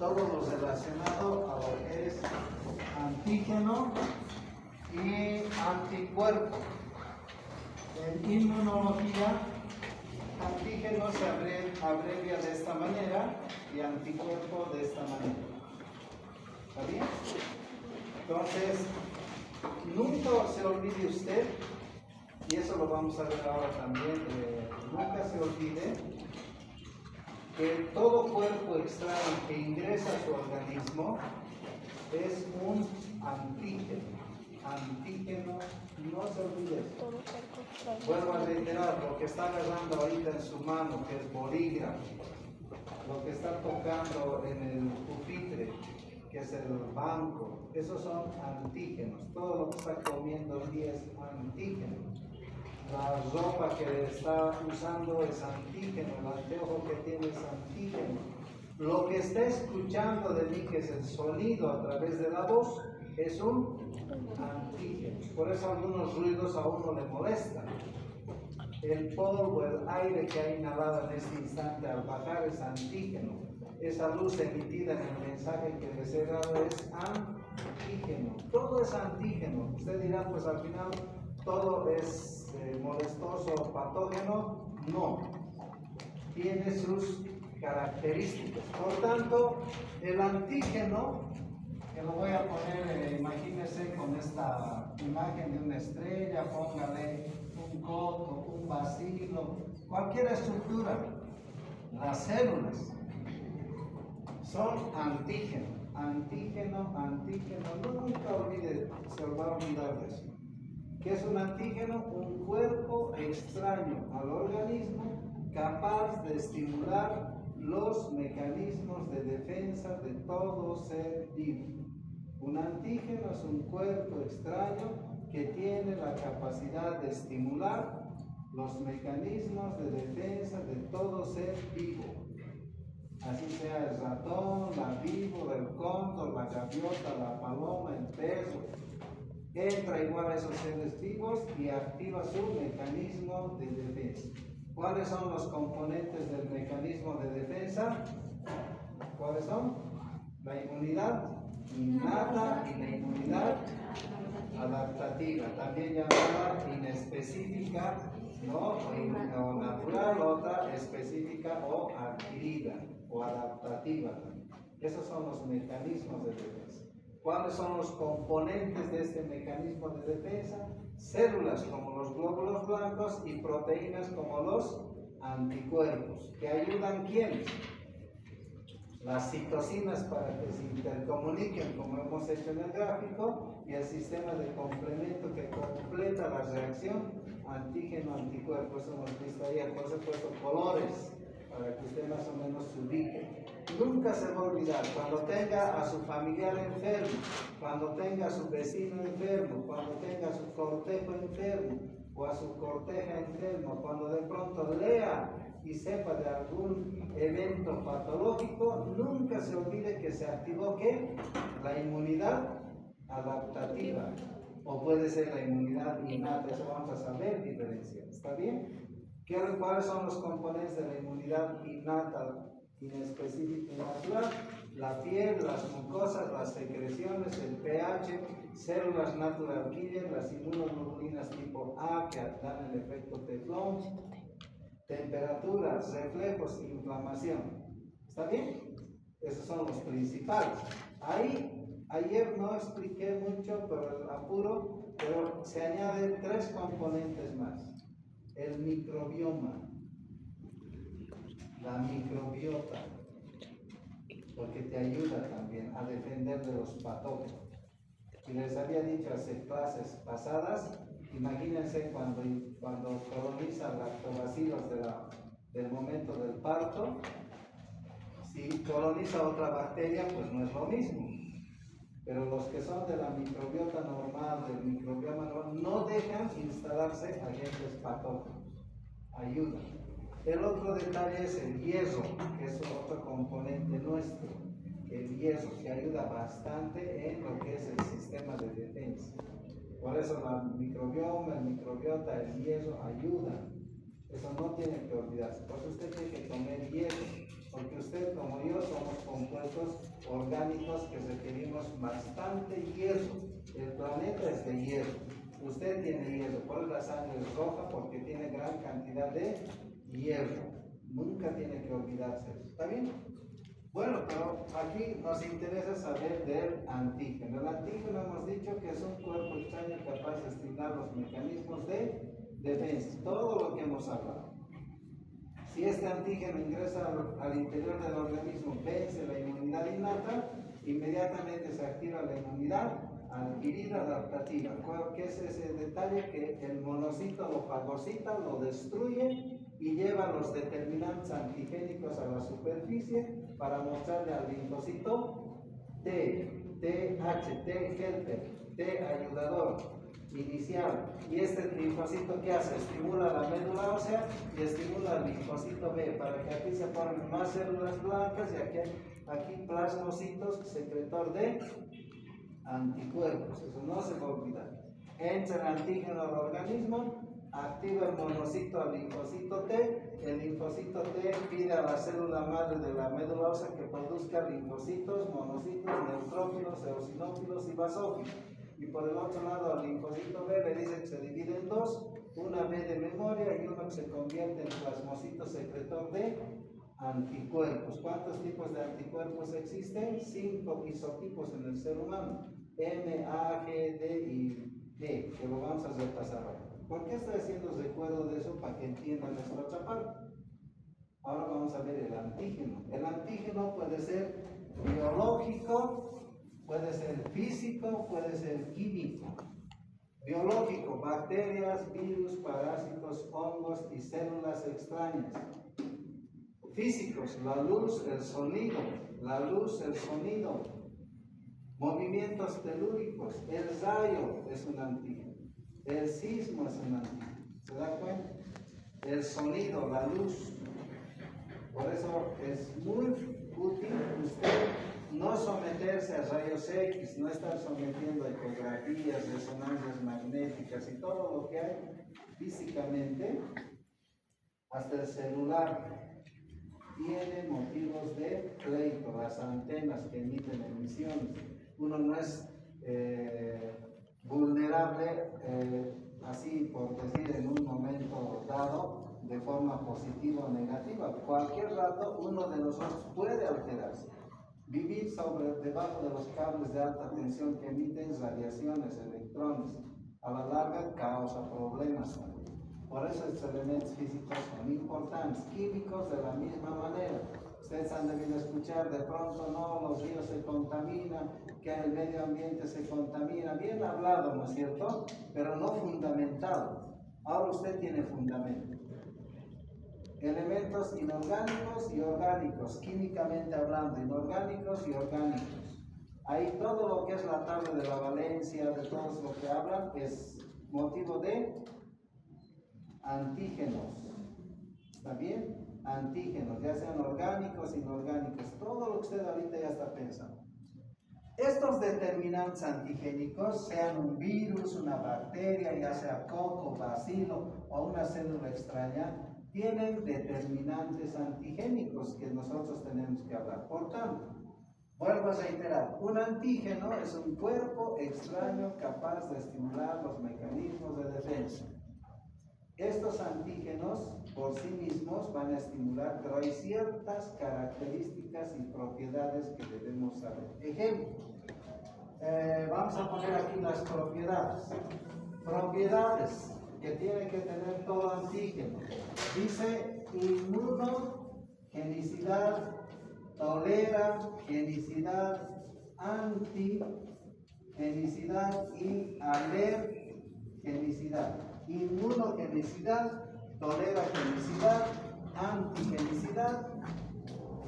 todo lo relacionado a lo que es antígeno y anticuerpo. En inmunología, antígeno se abrevia de esta manera y anticuerpo de esta manera. ¿Está bien? Entonces, nunca se olvide usted, y eso lo vamos a ver ahora también, nunca se olvide que todo cuerpo extraño que ingresa a su organismo es un antígeno. Antígeno, no se olvide eso. Vuelvo a reiterar, lo que está agarrando ahorita en su mano, que es bolígrafo, lo que está tocando en el pupitre, que es el banco, esos son antígenos. Todo lo que está comiendo hoy día es antígeno. La ropa que está usando es antígeno, el anteojo que tiene es antígeno. Lo que está escuchando de mí, que es el sonido a través de la voz, es un antígeno. Por eso algunos ruidos a uno le molestan. El polvo, el aire que ha inhalado en este instante al bajar es antígeno. Esa luz emitida en el mensaje que les he dado es antígeno. Todo es antígeno. Usted dirá, pues al final todo es molestoso, patógeno. No. Tiene sus características. Por tanto, el antígeno, que lo voy a poner, imagínense con esta imagen de una estrella, póngale un coco, un bacilo, cualquier estructura. Las células son antígeno, antígeno, antígeno. Nunca olvide, se va a olvidar de eso. ¿Qué es un antígeno? Un cuerpo extraño al organismo capaz de estimular los mecanismos de defensa de todo ser vivo. Un antígeno es un cuerpo extraño que tiene la capacidad de estimular los mecanismos de defensa de todo ser vivo. Así sea el ratón, la víbora, el cóndor, la gaviota, la paloma, el perro. Entra igual a esos seres vivos y activa su mecanismo de defensa. ¿Cuáles son los componentes del mecanismo de defensa? ¿Cuáles son? La inmunidad innata y la inmunidad adaptativa, también llamada inespecífica, ¿no? O natural, otra específica o adquirida o adaptativa. Esos son los mecanismos de defensa. ¿Cuáles son los componentes de este mecanismo de defensa? Células como los glóbulos blancos y proteínas como los anticuerpos. ¿Que ayudan quiénes? Las citocinas para que se intercomuniquen, como hemos hecho en el gráfico, y el sistema de complemento que completa la reacción antígeno-anticuerpo. Eso hemos visto ahí, por eso he puesto colores, para que usted más o menos se ubique. Nunca se va a olvidar, cuando tenga a su familiar enfermo, cuando tenga a su vecino enfermo, cuando tenga a su cortejo enfermo, o a su corteja enfermo, cuando de pronto lea y sepa de algún evento patológico, nunca se olvide que se activó ¿qué? La inmunidad adaptativa, o puede ser la inmunidad innata. Eso vamos a saber diferenciar. ¿Está bien? ¿Cuáles son los componentes de la inmunidad innata, inespecífica y natural? La piel, las mucosas, las secreciones, el pH, células natural killer, las inmunoglobulinas tipo A que dan el efecto teflón, temperaturas, reflejos, inflamación. ¿Está bien? Esos son los principales. Ahí, ayer no expliqué mucho por el apuro, pero se añaden 3 componentes más. El microbioma, la microbiota, porque te ayuda también a defender de los patógenos. Y les había dicho hace clases pasadas, imagínense cuando colonizan lactobacilos del momento del parto, si coloniza otra bacteria, pues no es lo mismo. Pero los que son de la microbiota normal, del microbioma normal, no dejan instalarse agentes patógenos. Ayudan. El otro detalle es el hierro, que es otro componente nuestro. El hierro, que ayuda bastante en lo que es el sistema de defensa. Por eso la microbioma, el microbiota, el hierro ayudan. Eso no tiene que olvidarse. Por eso usted tiene que comer hierro, porque usted como yo somos compuestos compuestos orgánicos que requerimos bastante hierro. El planeta es de hierro. Usted tiene hierro, por eso la sangre es roja, porque tiene gran cantidad de hierro. Nunca tiene que olvidarse eso. ¿Está bien? Bueno, pero aquí nos interesa saber del antígeno. El antígeno hemos dicho que es un cuerpo extraño capaz de estimular los mecanismos de defensa. Todo lo que hemos hablado. Si este antígeno ingresa al interior del organismo, vence la inmunidad innata, inmediatamente se activa la inmunidad adquirida adaptativa. ¿Qué es ese detalle? Que el monocito lo fagocita, lo destruye y lleva los determinantes antigénicos a la superficie para mostrarle al linfocito T, TH, T helper, T ayudador inicial. Y este linfocito, ¿qué hace? Estimula la médula ósea y estimula al linfocito B para que aquí se formen más células blancas y aquí plasmocitos secretor de anticuerpos. Eso no se va a olvidar. Entra el antígeno al organismo, activa el monocito al linfocito T, el linfocito T pide a la célula madre de la médula ósea que produzca linfocitos, monocitos, neutrófilos, eosinófilos y basófilos. Y por el otro lado al linfocito B le dice que se divide en dos, una B de memoria y uno que se convierte en plasmocito secretor de anticuerpos. ¿Cuántos tipos de anticuerpos existen? 5 isotipos en el ser humano: M, A, G, D y E, que lo vamos a repasar ahora. ¿Por qué estoy haciendo recuerdo de eso? Para que entiendan esta otra parte. Ahora vamos a ver el antígeno. El antígeno puede ser biológico, puede ser físico, puede ser químico. Biológico: bacterias, virus, parásitos, hongos y células extrañas. Físicos: la luz, el sonido. La luz, el sonido. Movimientos telúricos. El rayo es un antígeno. El sismo es un antígeno. ¿Se da cuenta? El sonido, la luz. Por eso es muy útil usted no someterse a rayos X, no estar sometiendo a ecografías, resonancias magnéticas y todo lo que hay físicamente. Hasta el celular tiene motivos de pleito, las antenas que emiten emisiones. Uno no es vulnerable, así por decir, en un momento dado, de forma positiva o negativa. Cualquier rato uno de nosotros puede alterarse. Vivir debajo de los cables de alta tensión que emiten radiaciones, electrones, a la larga causa problemas también. Por eso estos elementos físicos son importantes. Químicos de la misma manera. Ustedes han debido escuchar de pronto: no, los ríos se contaminan, que el medio ambiente se contamina. Bien hablado, ¿no es cierto? Pero no fundamentado. Ahora usted tiene fundamento. Elementos inorgánicos y orgánicos, químicamente hablando, inorgánicos y orgánicos. Ahí todo lo que es la tabla de la valencia, de todos lo que hablan, es motivo de antígenos. ¿Está bien? Antígenos, ya sean orgánicos, inorgánicos, todo lo que usted ahorita ya está pensando. Estos determinantes antigénicos, sean un virus, una bacteria, ya sea coco, bacilo o una célula extraña, tienen determinantes antigénicos que nosotros tenemos que hablar. Por tanto, vuelvo a reiterar: un antígeno es un cuerpo extraño capaz de estimular los mecanismos de defensa. Estos antígenos por sí mismos van a estimular, pero hay ciertas características y propiedades que debemos saber. Ejemplo, vamos a poner aquí las propiedades. Propiedades que tiene que tener todo antígeno. Dice: inmunogenicidad, tolera genicidad, antigenicidad y alergenicidad. Inmunogenicidad, tolera genicidad, antigenicidad,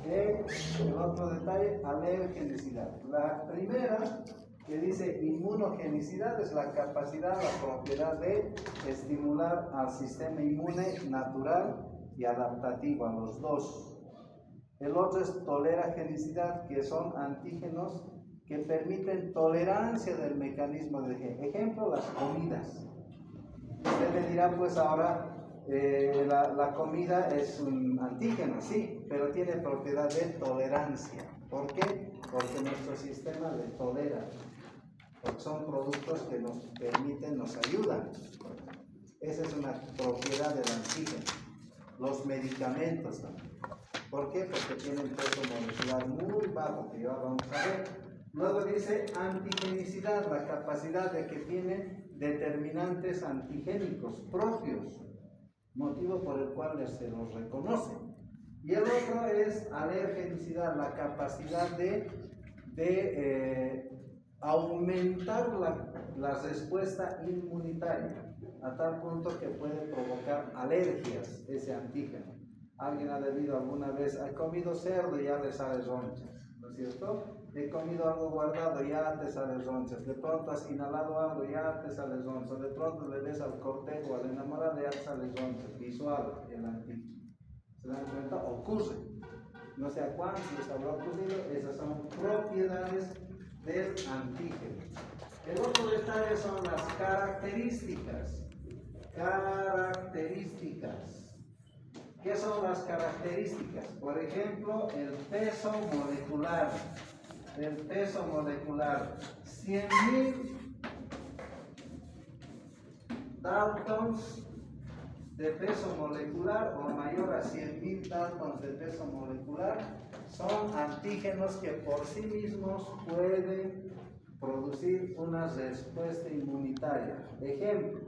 el otro detalle, alergenicidad. La primera, que dice inmunogenicidad, es la capacidad, la propiedad de estimular al sistema inmune natural y adaptativo, a los dos. El otro es toleragenicidad, que son antígenos que permiten tolerancia del mecanismo de defensa. Ejemplo, las comidas. Usted me dirá, pues ahora, la comida es un antígeno, sí, pero tiene propiedad de tolerancia. ¿Por qué? Porque nuestro sistema le tolera, porque son productos que nos permiten, nos ayudan. Esa es una propiedad del antígeno. Los medicamentos también. ¿Por qué? Porque tienen peso molecular muy bajo, que ya vamos a ver. Luego dice antigenicidad, la capacidad de que tienen determinantes antigénicos propios, motivo por el cual se los reconoce. Y el otro es alergenicidad, la capacidad de aumentar la respuesta inmunitaria, a tal punto que puede provocar alergias ese antígeno. Alguien ha debido alguna vez, ha comido cerdo y ya le sale ronchas, ¿no es cierto? He comido algo guardado, ya te sale ronchas. De pronto has inhalado algo, ya te sale ronchas. De pronto le ves al cortejo, al enamorado, ya te sale ronchas. Visual, el antígeno. ¿Se dan cuenta? Ocurre. No sé a cuántos les habrá ocurrido, esas son propiedades del antígeno. El otro detalle son las características. Características. ¿Qué son las características? Por ejemplo, el peso molecular. El peso molecular. 100.000 Daltons de peso molecular o mayor a 100.000 Daltons de peso molecular son antígenos que por sí mismos pueden producir una respuesta inmunitaria. Ejemplo,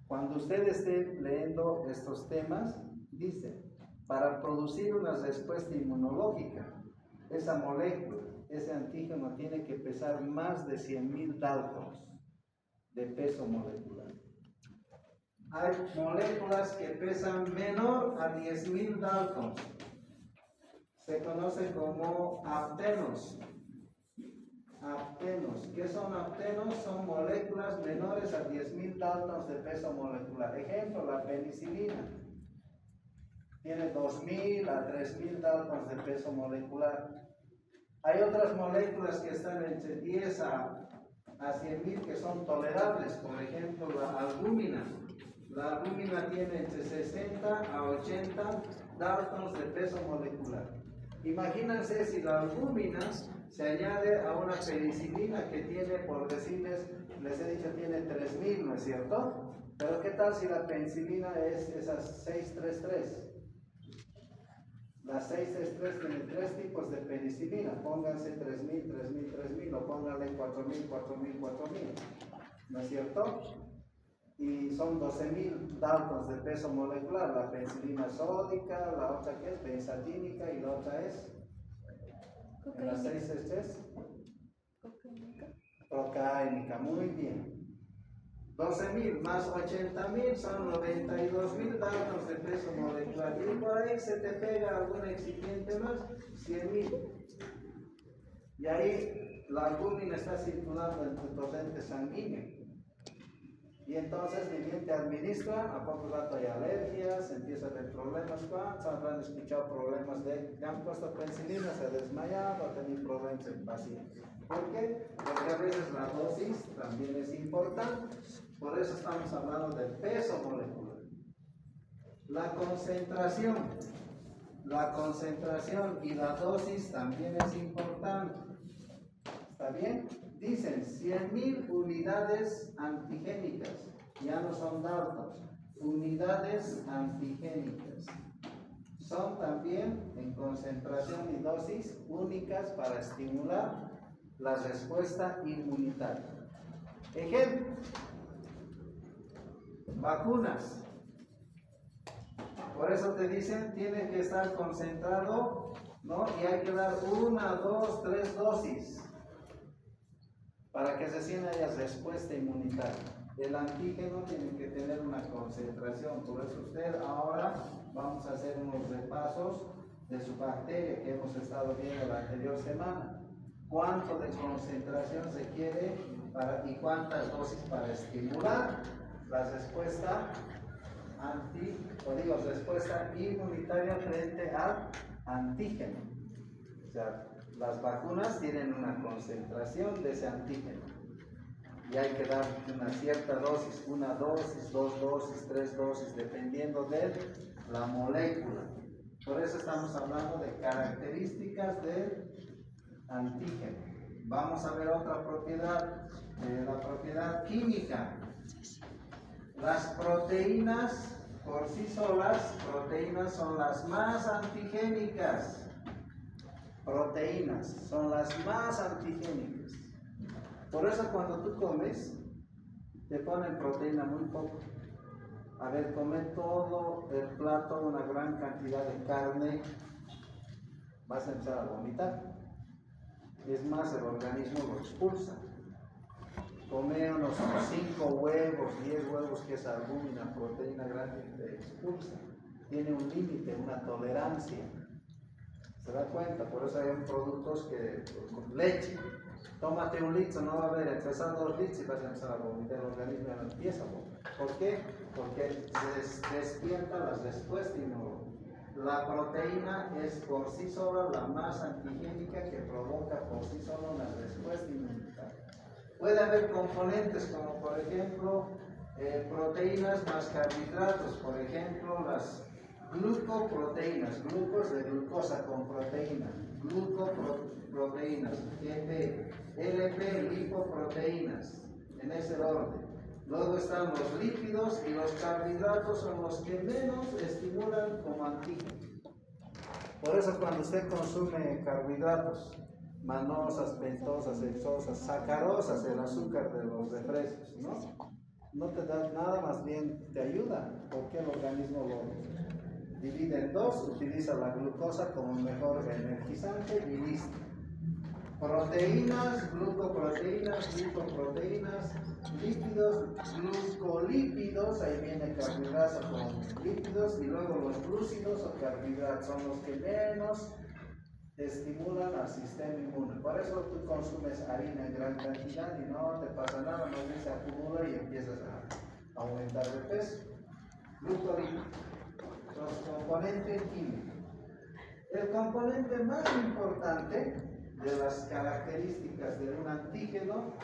cuando usted esté leyendo estos temas, dice, para producir una respuesta inmunológica, esa molécula, ese antígeno tiene que pesar más de 100.000 Daltons de peso molecular. Hay moléculas que pesan menor a 10.000 Daltons. Se conoce como aptenos. Aptenos. ¿Qué son aptenos? Son moléculas menores a 10.000 Daltons de peso molecular. Ejemplo, la penicilina. Tiene 2.000 a 3.000 Daltons de peso molecular. Hay otras moléculas que están entre 10 a 100.000 que son tolerables. Por ejemplo, la albúmina. La albúmina tiene entre 60 a 80 Daltons de peso molecular. Imagínense si la albúmina se añade a una penicilina que tiene, por decirles, les he dicho, tiene 3.000, ¿no es cierto? Pero ¿qué tal si la penicilina es esas 633? Las 633 tienen 3 tipos de penicilina. Pónganse 3.000, 3.000, 3.000 o pónganle 4.000, 4.000, 4.000. ¿No es cierto? Y son 12.000 Daltons de peso molecular. La penicilina sódica, la otra que es benzatínica y la otra es en las 633 procaínica. Muy bien. 12.000 más 80.000 son 92.000 Daltons de peso molecular. Y por ahí se te pega algún excipiente más, 100.000. Y ahí la albúmina está circulando en tu torrente sanguíneo. Y entonces ni bien te administra, a poco rato hay alergias, empieza a tener problemas. ¿Cuántos habrán escuchado problemas de que han puesto penicilina, se ha desmayado, ha tenido problemas en pacientes? ¿Por qué? Porque a veces la dosis también es importante. Por eso estamos hablando del peso molecular. La concentración y la dosis también es importante. ¿Está bien? Dicen 100.000 unidades antigénicas, ya no son Daltons, unidades antigénicas. Son también en concentración y dosis únicas para estimular la respuesta inmunitaria. Ejemplo, vacunas. Por eso te dicen, tiene que estar concentrado, ¿no? Y hay que dar 1, 2, 3 dosis para que recién haya respuesta inmunitaria. El antígeno tiene que tener una concentración. Por eso usted ahora vamos a hacer unos repasos de su bacteria que hemos estado viendo la anterior semana. ¿Cuánto de concentración se quiere y cuántas dosis para estimular la respuesta respuesta inmunitaria frente al antígeno? O sea, las vacunas tienen una concentración de ese antígeno y hay que dar una cierta dosis, 1 dosis, 2 dosis, 3 dosis, dependiendo de la molécula. Por eso estamos hablando de características del antígeno. Vamos a ver otra propiedad, la propiedad química. Las proteínas por sí solas, proteínas son las más antigénicas. Proteínas son las más antigénicas. Por eso cuando tú comes, te ponen proteína muy poco. A ver, come todo el plato, una gran cantidad de carne, vas a empezar a vomitar. Es más, el organismo lo expulsa. Come unos 5 huevos, 10 huevos, que es albúmina, proteína grande, te expulsa. Tiene un límite, una tolerancia. ¿Se da cuenta? Por eso hay productos que, con leche, tómate 1 litro, no va a haber, empezar 2 litros y vas a empezar a vomitar, el organismo ya no empieza a vomitar. ¿Por qué? Porque se despierta las respuestas inmunológicas. La proteína es por sí sola la más antigénica, que provoca por sí sola una respuesta inmunitaria. Puede haber componentes como por ejemplo proteínas más carbohidratos, por ejemplo las glucoproteínas, glucos de glucosa con proteína, glucoproteínas, GP, LP, lipoproteínas, en ese orden. Luego están los lípidos, y los carbohidratos son los que menos estimulan como antígeno. Por eso cuando usted consume carbohidratos, manosas, pentosas, hexosas, sacarosas, el azúcar de los refrescos, no te da nada, más bien te ayuda, porque el organismo lo divide en dos, utiliza la glucosa como mejor energizante y listo. Proteínas, glucoproteínas, lipoproteínas, lípidos, glucolípidos, ahí viene carbohidratos con lípidos, y luego los glúcidos o carbohidratos son los que menos estimulan al sistema inmune. Por eso tú consumes harina en gran cantidad y no te pasa nada, más bien se acumula y empiezas a aumentar de peso. Glucolípidos, los componentes químicos. El componente más importante de las características de un antígeno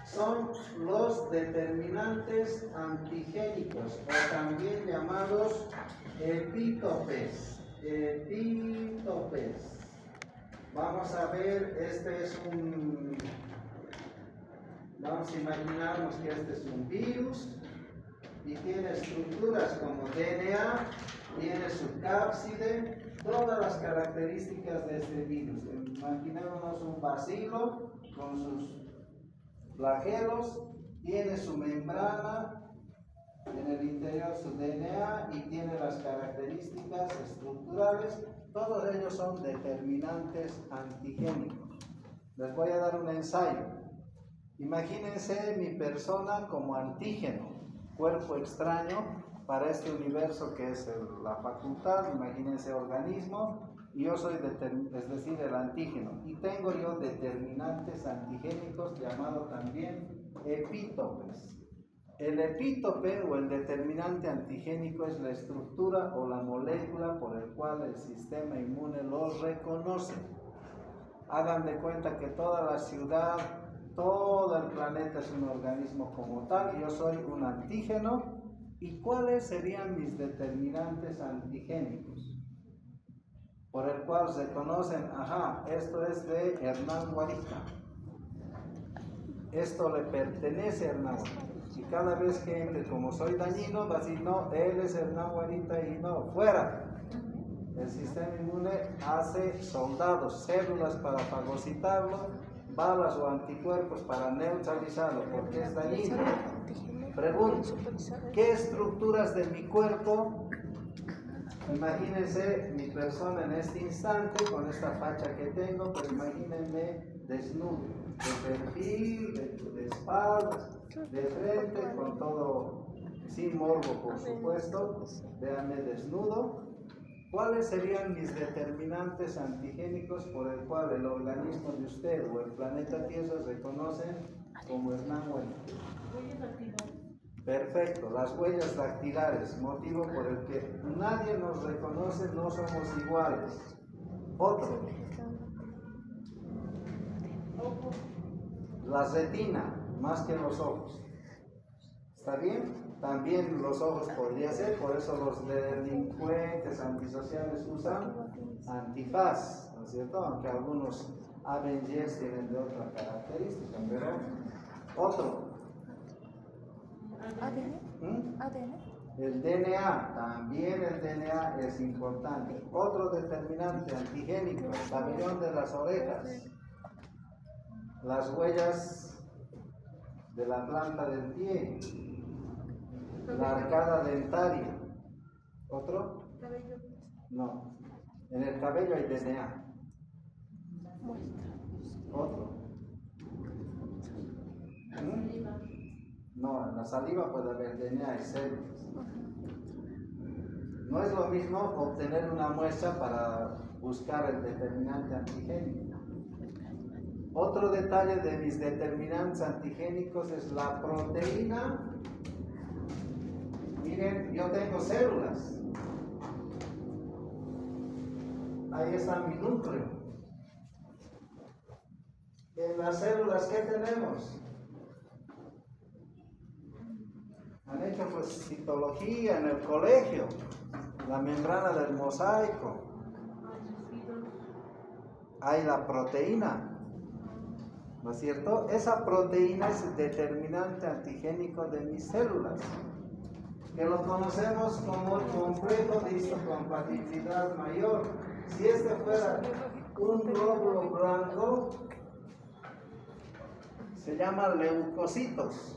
son los determinantes antigénicos, o también llamados epítopes. Epítopes. Vamos a ver, vamos a imaginarnos que este es un virus y tiene estructuras como DNA, tiene su cápside, todas las características de este virus. Imaginémonos un bacilo con sus flagelos, tiene su membrana, en el interior su DNA y tiene las características estructurales. Todos ellos son determinantes antigénicos. Les voy a dar un ensayo. Imagínense mi persona como antígeno, cuerpo extraño para este universo que es la facultad. Imagínense organismo, y yo soy es decir, el antígeno, y tengo yo determinantes antigénicos llamados también epítopes. El epítope o el determinante antigénico es la estructura o la molécula por el cual el sistema inmune los reconoce. Hagan de cuenta que toda la ciudad, todo el planeta es un organismo como tal, yo soy un antígeno. ¿Y cuáles serían mis determinantes antigénicos? Por el cual se conocen, esto es de Hernán Guarita. Esto le pertenece a Hernán Guarita. Y cada vez que entre, como soy dañino, va a decir, no, él es Hernán Guarita y no, fuera. El sistema inmune hace soldados, células para fagocitarlo, balas o anticuerpos para neutralizarlo, porque es dañino. Pregunto, ¿qué estructuras de mi cuerpo? Imagínense mi persona en este instante con esta facha que tengo, pero imagínense desnudo, de perfil, de espaldas, de frente, con todo, sin morbo por supuesto. Véanme desnudo. ¿Cuáles serían mis determinantes antigénicos por el cual el organismo de usted o el planeta Tierra reconocen como Hernán Guarita? Perfecto, las huellas dactilares, motivo por el que nadie nos reconoce, no somos iguales. Otro, la retina, más que los ojos. ¿Está bien? También los ojos podría ser, por eso los delincuentes antisociales usan antifaz, ¿no es cierto? Aunque algunos A, B y S tienen de otra característica, pero otro. ADN. ADN. El DNA, también el DNA es importante. Otro determinante antigénico, el pabellón de las orejas, las huellas de la planta del pie, la arcada dentaria. ¿Otro? Cabello. No. En el cabello hay DNA. ¿Otro? No, en la saliva puede haber DNA y células. No es lo mismo obtener una muestra para buscar el determinante antigénico. Otro detalle de mis determinantes antigénicos es la proteína. Miren, yo tengo células. Ahí está mi núcleo. En las células, ¿qué tenemos? Han hecho pues citología en el colegio. La membrana del mosaico. Hay la proteína. ¿No es cierto? Esa proteína es el determinante antigénico de mis células, que lo conocemos como el complejo de histocompatibilidad mayor. Si este fuera un glóbulo blanco, se llama leucocitos.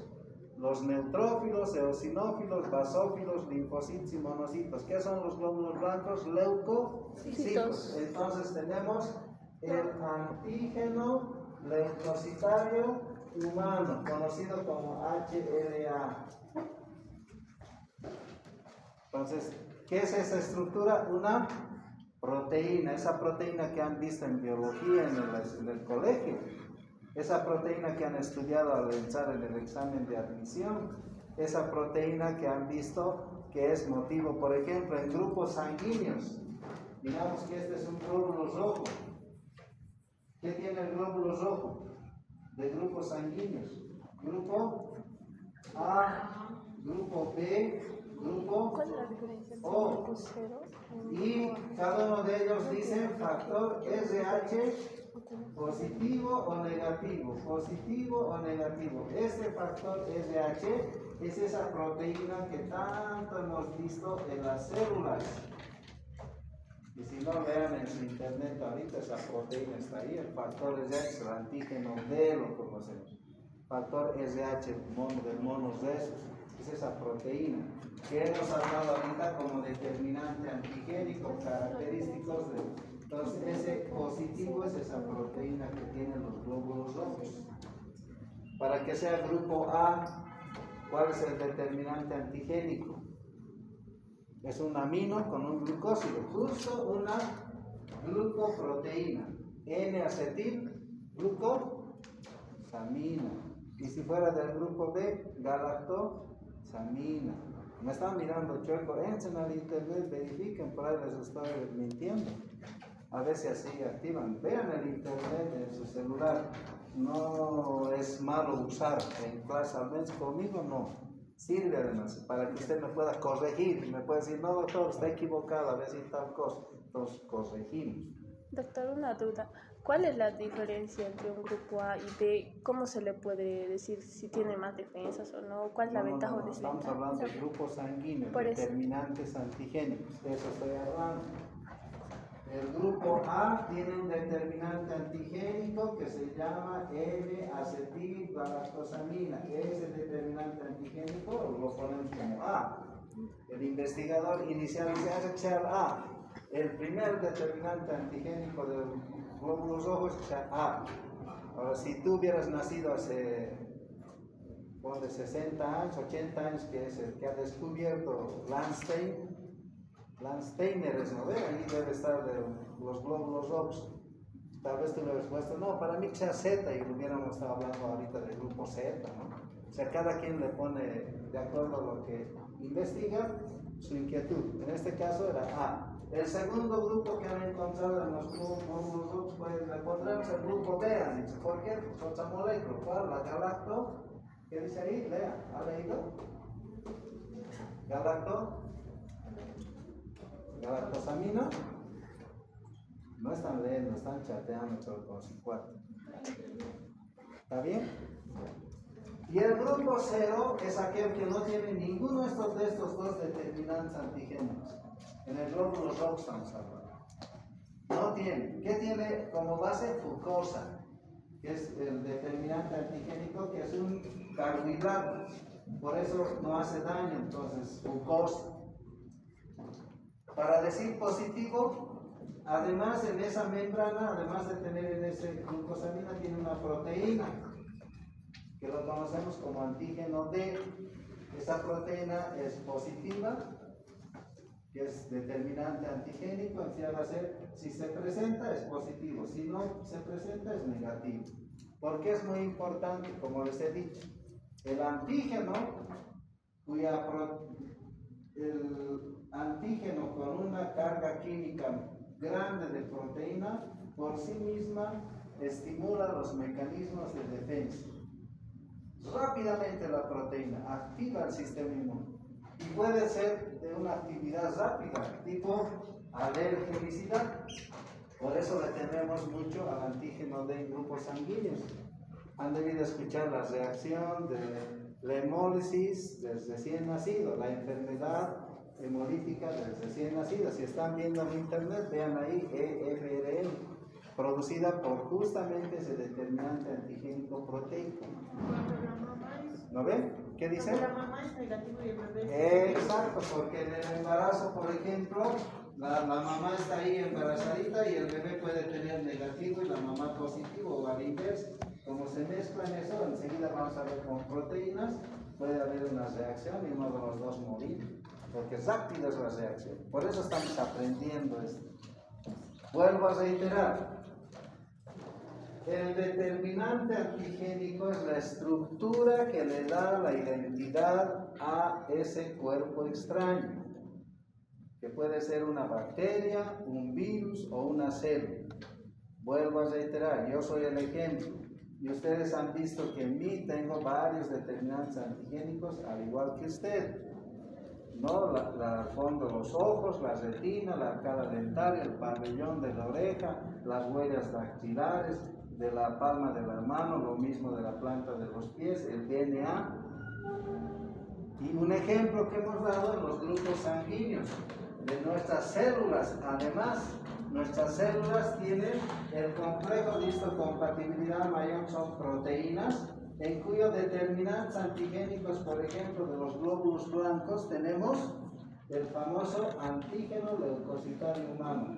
Los neutrófilos, eosinófilos, basófilos, linfocitos y monocitos. ¿Qué son los glóbulos blancos? Leucocitos. Entonces tenemos el antígeno leucocitario humano, conocido como HLA. Entonces, ¿qué es esa estructura? Una proteína, esa proteína que han visto en biología en el colegio, esa proteína que han estudiado al entrar en el examen de admisión, esa proteína que han visto que es motivo, por ejemplo, en grupos sanguíneos. Digamos que este es un glóbulo rojo. ¿Qué tiene el glóbulo rojo? De grupos sanguíneos. Grupo A, grupo B, grupo O. Y cada uno de ellos dice factor RH positivo o negativo, positivo o negativo. Este factor RH es esa proteína que tanto hemos visto en las células. Y si no, vean en su internet ahorita, esa proteína está ahí. El factor RH, el antígeno D, lo conocemos. Factor RH del monos resus, es esa proteína que hemos hablado ahorita como determinante antigénico, característicos de. Entonces, ese positivo es esa proteína que tienen los glóbulos rojos. Para que sea grupo A, ¿cuál es el determinante antigénico? Es un amino con un glucósido, justo una glucoproteína, N-acetil-glucosamina. Y si fuera del grupo B, galactosamina. Me están mirando chueco, entren al internet, verifiquen, por ahí les estoy mintiendo. A veces así activan. Vean el internet en su celular. No es malo usar en clase, al menos conmigo no. Sirve además para que usted me pueda corregir. Me puede decir, no doctor, está equivocado, a veces tal cosa. Entonces corregimos. Doctor, una duda. ¿Cuál es la diferencia entre un grupo A y B? ¿Cómo se le puede decir si tiene más defensas o no? ¿Cuál es la ventaja o desventaja? Estamos hablando de grupos sanguíneos, determinantes antigénicos. De eso estoy hablando. El grupo A tiene un determinante antigénico que se llama N-acetilgalactosamina. Ese determinante antigénico lo ponemos como A. El investigador inicial dice A. El primer determinante antigénico de los glóbulos rojos es A. Ahora, si tú hubieras nacido hace 60 años, 80 años, que es el que ha descubierto Landsteiner es novela, ahí debe estar de los glóbulos rojos. Tal vez tú le hubieras puesto, no, para mí que sea Z, y hubiéramos estado hablando ahorita del grupo Z, ¿no? O sea, cada quien le pone de acuerdo a lo que investiga su inquietud. En este caso era A. El segundo grupo que han encontrado en los glóbulos rojos, pues le pondremos el grupo B, han dicho. ¿Por qué? Pues otra molécula, ¿cuál? La galacto. ¿Qué dice ahí? Lea, ¿ha leído? Galactosamina. No están leyendo, están chateando pero con su cuarto. ¿Está bien? Y el grupo 0 es aquel que no tiene ninguno de estos dos determinantes antigénicos. En el glóbulo rojo estamos hablando. No tiene. ¿Qué tiene como base? Fucosa, que es el determinante antigénico, que es un carbohidrato. Por eso no hace daño, entonces fucosa. Para decir positivo, además en esa membrana, además de tener en ese glucosamina, tiene una proteína, que lo conocemos como antígeno D. Esa proteína es positiva, que es determinante antigénico, entonces va a ser, si se presenta es positivo, si no se presenta es negativo. ¿Por qué es muy importante? Como les he dicho, el antígeno, el antígeno con una carga química grande de proteína, por sí misma estimula los mecanismos de defensa. Rápidamente la proteína activa el sistema inmune y puede ser de una actividad rápida, tipo alergenicidad. Por eso le tememos mucho al antígeno de grupos sanguíneos. Han debido escuchar la reacción de la hemólisis del recién nacido, la enfermedad hemolítica del recién nacido. Si están viendo en internet, vean ahí EFRN, producida por justamente ese determinante antigénico proteico. ¿No ven? ¿Qué dice? La mamá es negativo y el bebé es Exacto, porque en el embarazo, por ejemplo, la mamá está ahí embarazadita y el bebé puede tener negativo y la mamá positivo, o al inverso. Como se mezclan eso, enseguida vamos a ver con proteínas, puede haber una reacción y uno de los dos morir, porque rápido es la reacción. Por eso estamos aprendiendo esto. Vuelvo a reiterar. El determinante antigénico es la estructura que le da la identidad a ese cuerpo extraño, que puede ser una bacteria, un virus o una célula. Vuelvo a reiterar, yo soy el ejemplo y ustedes han visto que en mí tengo varios determinantes antigénicos al igual que usted, ¿no? Al fondo de los ojos, la retina, la arcada dentaria, el pabellón de la oreja, las huellas dactilares de la palma de la mano, lo mismo de la planta de los pies, el DNA. Y un ejemplo que hemos dado en los grupos sanguíneos de nuestras células. Además, nuestras células tienen el complejo de histocompatibilidad mayor, son proteínas, en cuyos determinantes antigénicos, por ejemplo, de los glóbulos blancos, tenemos el famoso antígeno leucocitario humano,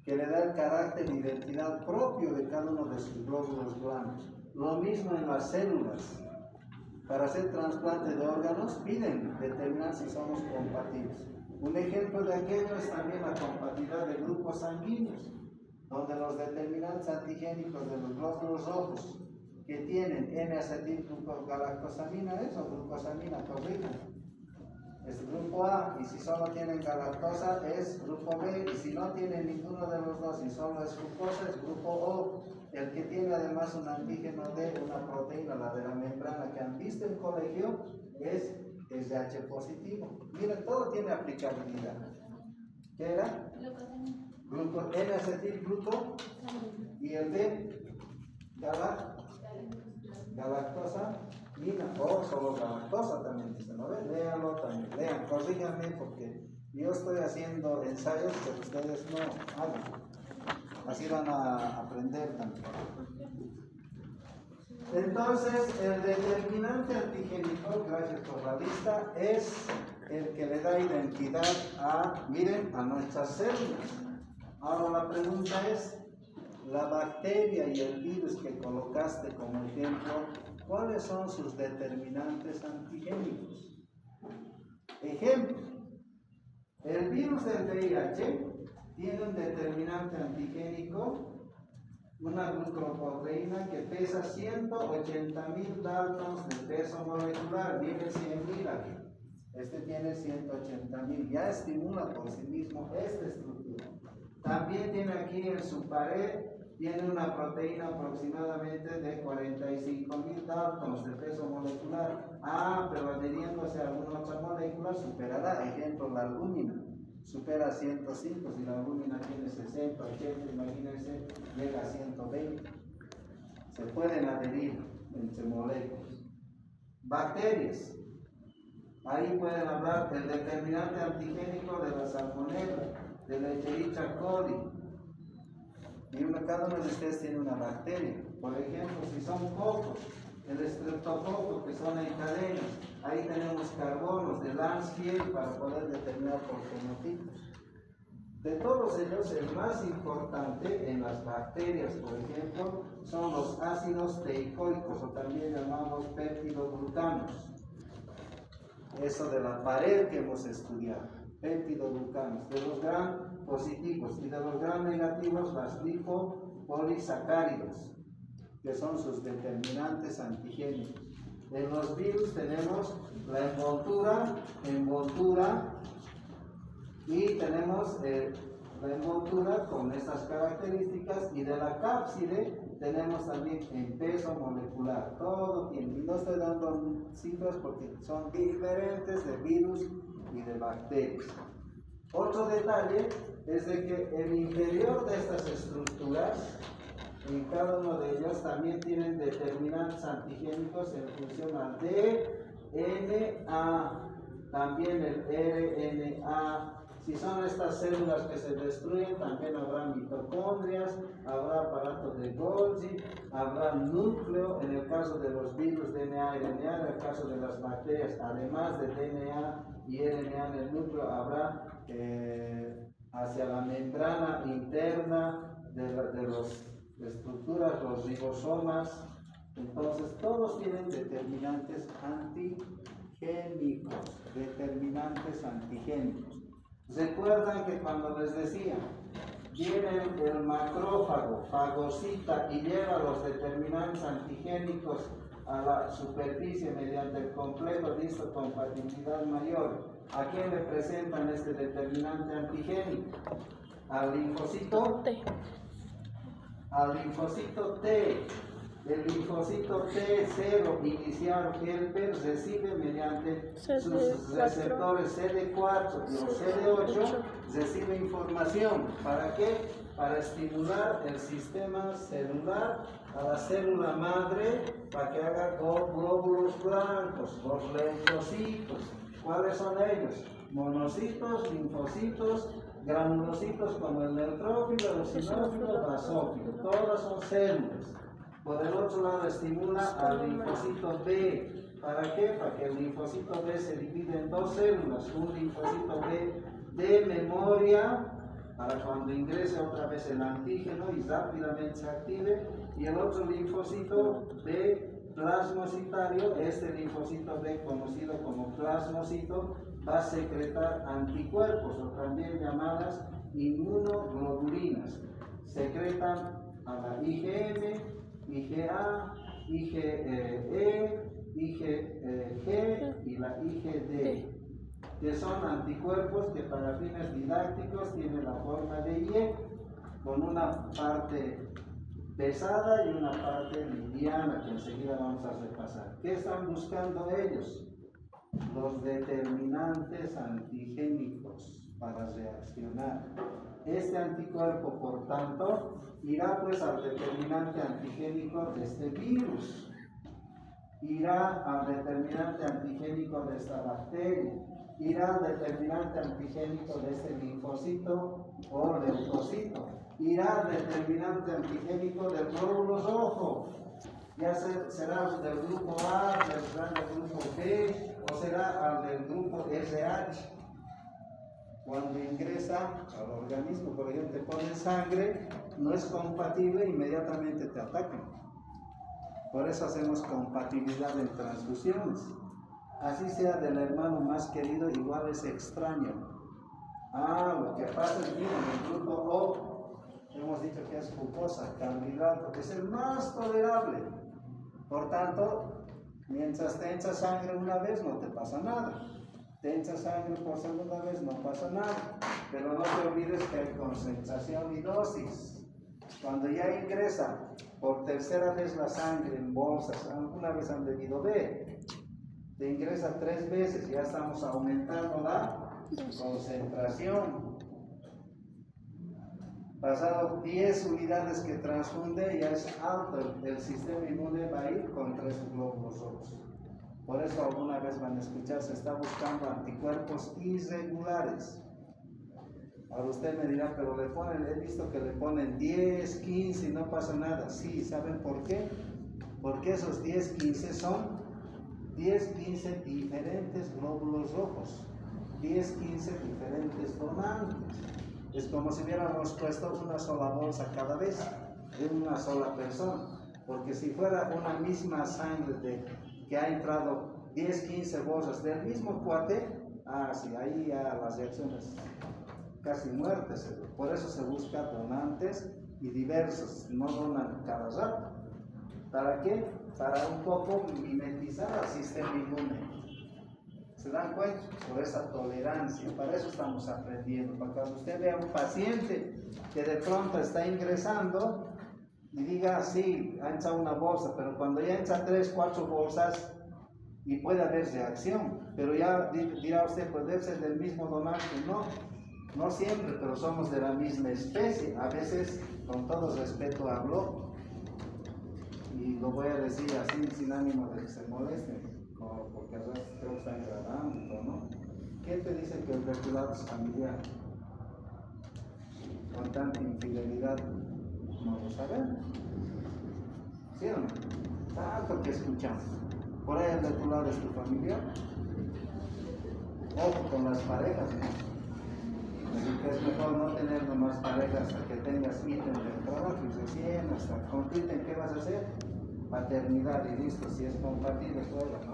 que le da el carácter de identidad propio de cada uno de sus glóbulos blancos. Lo mismo en las células. Para hacer trasplante de órganos piden determinar si somos compatibles. Un ejemplo de aquello es también la compatibilidad de grupos sanguíneos, donde los determinantes antigénicos de los glóbulos rojos que tienen N-acetilglucogalactosamina o glucosamina, corrijan, es grupo A, y si solo tienen galactosa es grupo B, y si no tienen ninguno de los dos y solo es glucosa es grupo O. El que tiene además un antígeno de una proteína, la de la membrana que han visto en colegio, es RH positivo. Miren, todo tiene aplicabilidad. ¿Qué era? N-acetilgluco y el de galactosa. O solo galactosa también dice, ¿no ven? Léanlo también, lean, corríganme porque yo estoy haciendo ensayos que ustedes no hagan. Así van a aprender también. Entonces, el determinante antigénico, gracias por la lista, es el que le da identidad a, miren, a nuestras células. Ahora la pregunta es, la bacteria y el virus que colocaste como ejemplo, ¿cuáles son sus determinantes antigénicos? Ejemplo, el virus del VIH tiene un determinante antigénico, una glucoproteína que pesa 180.000 daltons de peso molecular, viene 100.000 aquí. Este tiene 180.000, ya estimula por sí mismo esta estructura. También tiene aquí en su pared, tiene una proteína aproximadamente de 45.000 daltons de peso molecular. Pero adheriéndose a alguna otra molécula superará, ejemplo, la albúmina. supera 105, si la albúmina tiene 60, 80, imagínense, llega a 120. Se pueden adherir entre moléculas. Bacterias. Ahí pueden hablar del determinante antigénico de la salmonella, de la Escherichia coli. Y cada uno de ustedes tiene una bacteria. Por ejemplo, si son cocos, el estreptococo, que son en cadenas, ahí tenemos carbonos de Landsfield para poder determinar por fenotipos. De todos ellos, el más importante en las bacterias, por ejemplo, son los ácidos teicoicos, o también llamados peptidoglucanos. Eso de la pared que hemos estudiado, peptidoglucanos, de los gram positivos y de los gram negativos, las lipopolisacáridos, que son sus determinantes antigénicos. En los virus tenemos la envoltura, y tenemos la envoltura con estas características, y de la cápside tenemos también en peso molecular, todo tiene, y no estoy dando cifras porque son diferentes de virus y de bacterias. Otro detalle es de que el interior de estas estructuras, en cada uno de ellos también tienen determinantes antigénicos en función al DNA, también el RNA. Si son estas células que se destruyen, también habrá mitocondrias, habrá aparato de Golgi, habrá núcleo, en el caso de los virus DNA y RNA, en el caso de las bacterias, además de DNA y RNA en el núcleo, habrá hacia la membrana interna de las estructuras, los ribosomas. Entonces, todos tienen determinantes antigénicos. Recuerdan que cuando les decía, viene el macrófago, fagocita y lleva los determinantes antigénicos a la superficie mediante el complejo de histocompatibilidad mayor. ¿A quién le presentan este determinante antigénico? Al linfocito T. El linfocito T0 inicial helper recibe mediante sus receptores CD4 y CD8, recibe información. ¿Para qué? Para estimular el sistema celular a la célula madre para que haga glóbulos blancos, los linfocitos. ¿Cuáles son ellos? Monocitos, linfocitos, granulocitos como el neutrófilo, el eosinófilo, basófilo. Todas son células. Por el otro lado estimula al linfocito B. ¿Para qué? Para que el linfocito B se divide en dos células. Un linfocito B de memoria, para cuando ingrese otra vez el antígeno y rápidamente se active. Y el otro linfocito B plasmocitario, este linfocito B conocido como plasmocito, va a secretar anticuerpos, o también llamadas inmunoglobulinas. Secretan a la IgM, IgA, IgE, IgG y la IgD, que son anticuerpos que para fines didácticos tienen la forma de Y, con una parte pesada y una parte liviana, que enseguida vamos a repasar. ¿Qué están buscando ellos? Los determinantes antigénicos para reaccionar. Este anticuerpo, por tanto, irá pues al determinante antigénico de este virus, irá al determinante antigénico de esta bacteria, irá al determinante antigénico de este linfocito o leucocito, irá al determinante antigénico del glóbulo rojo, ya será del grupo A, será del grupo B o será al del grupo RH. Cuando ingresa al organismo, por ejemplo, te ponen sangre, no es compatible, inmediatamente te atacan. Por eso hacemos compatibilidad en transfusiones. Así sea del hermano más querido, igual es extraño. Lo que pasa es que en el grupo O, hemos dicho que es glucosa, carbohidrato, que es el más tolerable. Por tanto, mientras te echas sangre una vez, no te pasa nada. Te echas sangre por segunda vez, no pasa nada. Pero no te olvides que hay concentración y dosis. Cuando ya ingresa por tercera vez la sangre en bolsas, alguna vez han debido ver, te ingresa 3 veces, ya estamos aumentando la concentración. Pasado 10 unidades que transfunde, ya es alto, el sistema inmune va a ir contra esos glóbulos rojos. Por eso alguna vez van a escuchar, se está buscando anticuerpos irregulares. Ahora usted me dirá, pero le ponen, he visto que le ponen 10, 15 y no pasa nada. Sí, ¿saben por qué? Porque esos 10, 15 son 10, 15 diferentes glóbulos rojos, 10, 15 diferentes donantes. Es como si hubiéramos puesto una sola bolsa cada vez, de una sola persona. Porque si fuera una misma sangre que ha entrado 10, 15 bolsas del mismo cuate, sí, ahí ya las reacciones casi muertes. Por eso se busca donantes y diversos, no donan cada rato. ¿Para qué? Para un poco mimetizar al sistema inmune. ¿Se dan cuenta? Por esa tolerancia. Para eso estamos aprendiendo. Para cuando usted vea un paciente que de pronto está ingresando y diga, sí, ha echado una bolsa, pero cuando ya echa 3, 4 bolsas y puede haber reacción, pero ya dirá usted, puede ser del mismo donante. No siempre, pero somos de la misma especie. A veces, con todo respeto, hablo y lo voy a decir así, sin ánimo de que se molesten, porque a veces creo que están grabando, ¿no? ¿Quién te dice que el reculado es familiar? Con tanta infidelidad, no lo sabemos. ¿Sí o no? Tanto que escuchamos. Por ahí el reculado es tu familiar. Ojo con las parejas, ¿no? Así que es mejor no tener nomás parejas hasta que tengas ítem del trabajo y recién, hasta compiten, ¿qué vas a hacer? Paternidad y listo, si es compartido fuera, ¿no?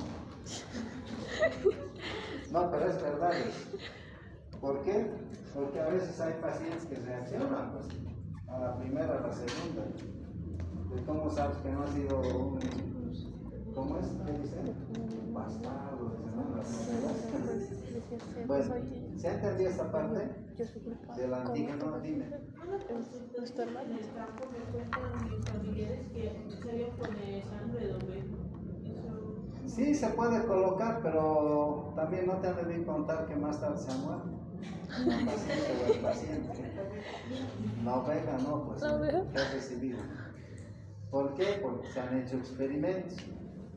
No, pero es verdad. ¿Por qué? Porque a veces hay pacientes que reaccionan, pues, a la primera, a la segunda. ¿Cómo sabes que no ha sido un... ¿Cómo es? ¿Qué dice? Bastardo, bueno, ¿se ha entendido esta parte? Del antígeno, dime. ¿Nuestro hermano? En el campo me cuentan mis familiares que salieron con sangre de oveja. Sí, se puede colocar, pero también no te han de contar que más tarde se ha muerto. El paciente o el paciente. La oveja no, pues, que ha recibido. ¿Por qué? Porque se han hecho experimentos.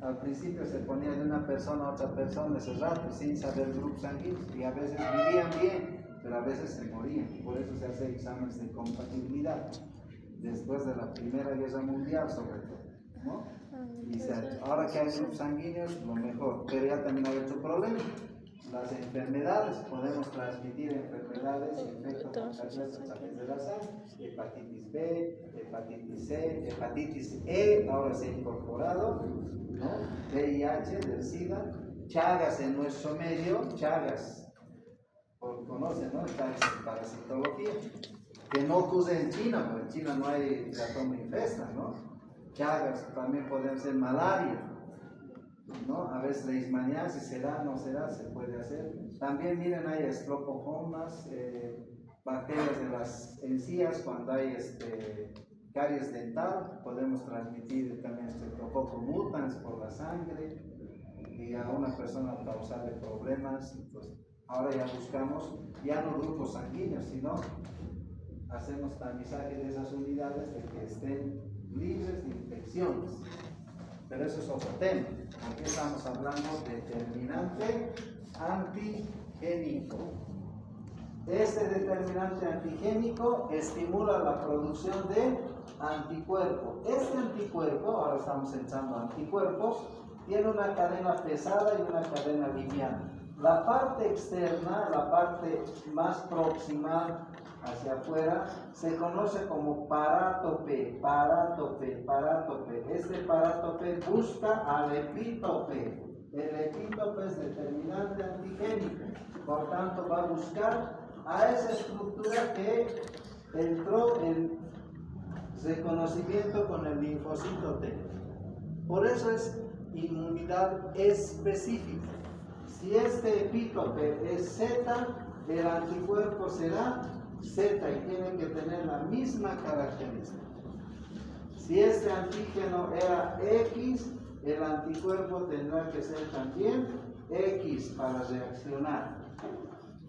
Al principio se ponía de una persona a otra persona ese rato, sin saber el grupo sanguíneo, y a veces vivían bien, pero a veces se morían. Por eso se hace exámenes de compatibilidad, después de la Primera Guerra Mundial sobre todo, ¿no? Y ahora que hay grupos sanguíneos, lo mejor, pero ya también hay otro problema. Las enfermedades, podemos transmitir enfermedades, infectos contagiosos a través de la sangre, hepatitis B, hepatitis C, hepatitis E, ahora se ha incorporado, ¿no? VIH, del SIDA, Chagas en nuestro medio, Chagas, conocen, ¿no? Está en parasitología, que no ocurre en China, porque en China no hay ratón infesta, ¿no? Chagas también pueden ser malaria, ¿no? A veces leishmaniasis, será, no será, se puede hacer. También miren, hay estropojomas, bacterias de las encías, cuando hay caries dental, podemos transmitir también Streptococcus mutans por la sangre y a una persona causarle problemas. Pues ahora ya buscamos, ya no grupos sanguíneos, sino hacemos tamizaje de esas unidades de que estén libres de infecciones. Pero eso es otro tema. Aquí estamos hablando de determinante antigénico. Este determinante antigénico estimula la producción de anticuerpos. Este anticuerpo, ahora estamos echando anticuerpos, tiene una cadena pesada y una cadena liviana. La parte externa, la parte más próxima hacia afuera, se conoce como parátope, parátope, parátope. Este parátope busca al epítope. El epítope es determinante antigénico, por tanto va a buscar a esa estructura que entró en reconocimiento con el linfocito T. Por eso es inmunidad específica. Si este epítope es Z, el anticuerpo será Z y tiene que tener la misma característica. Si este antígeno era X, el anticuerpo tendrá que ser también X para reaccionar.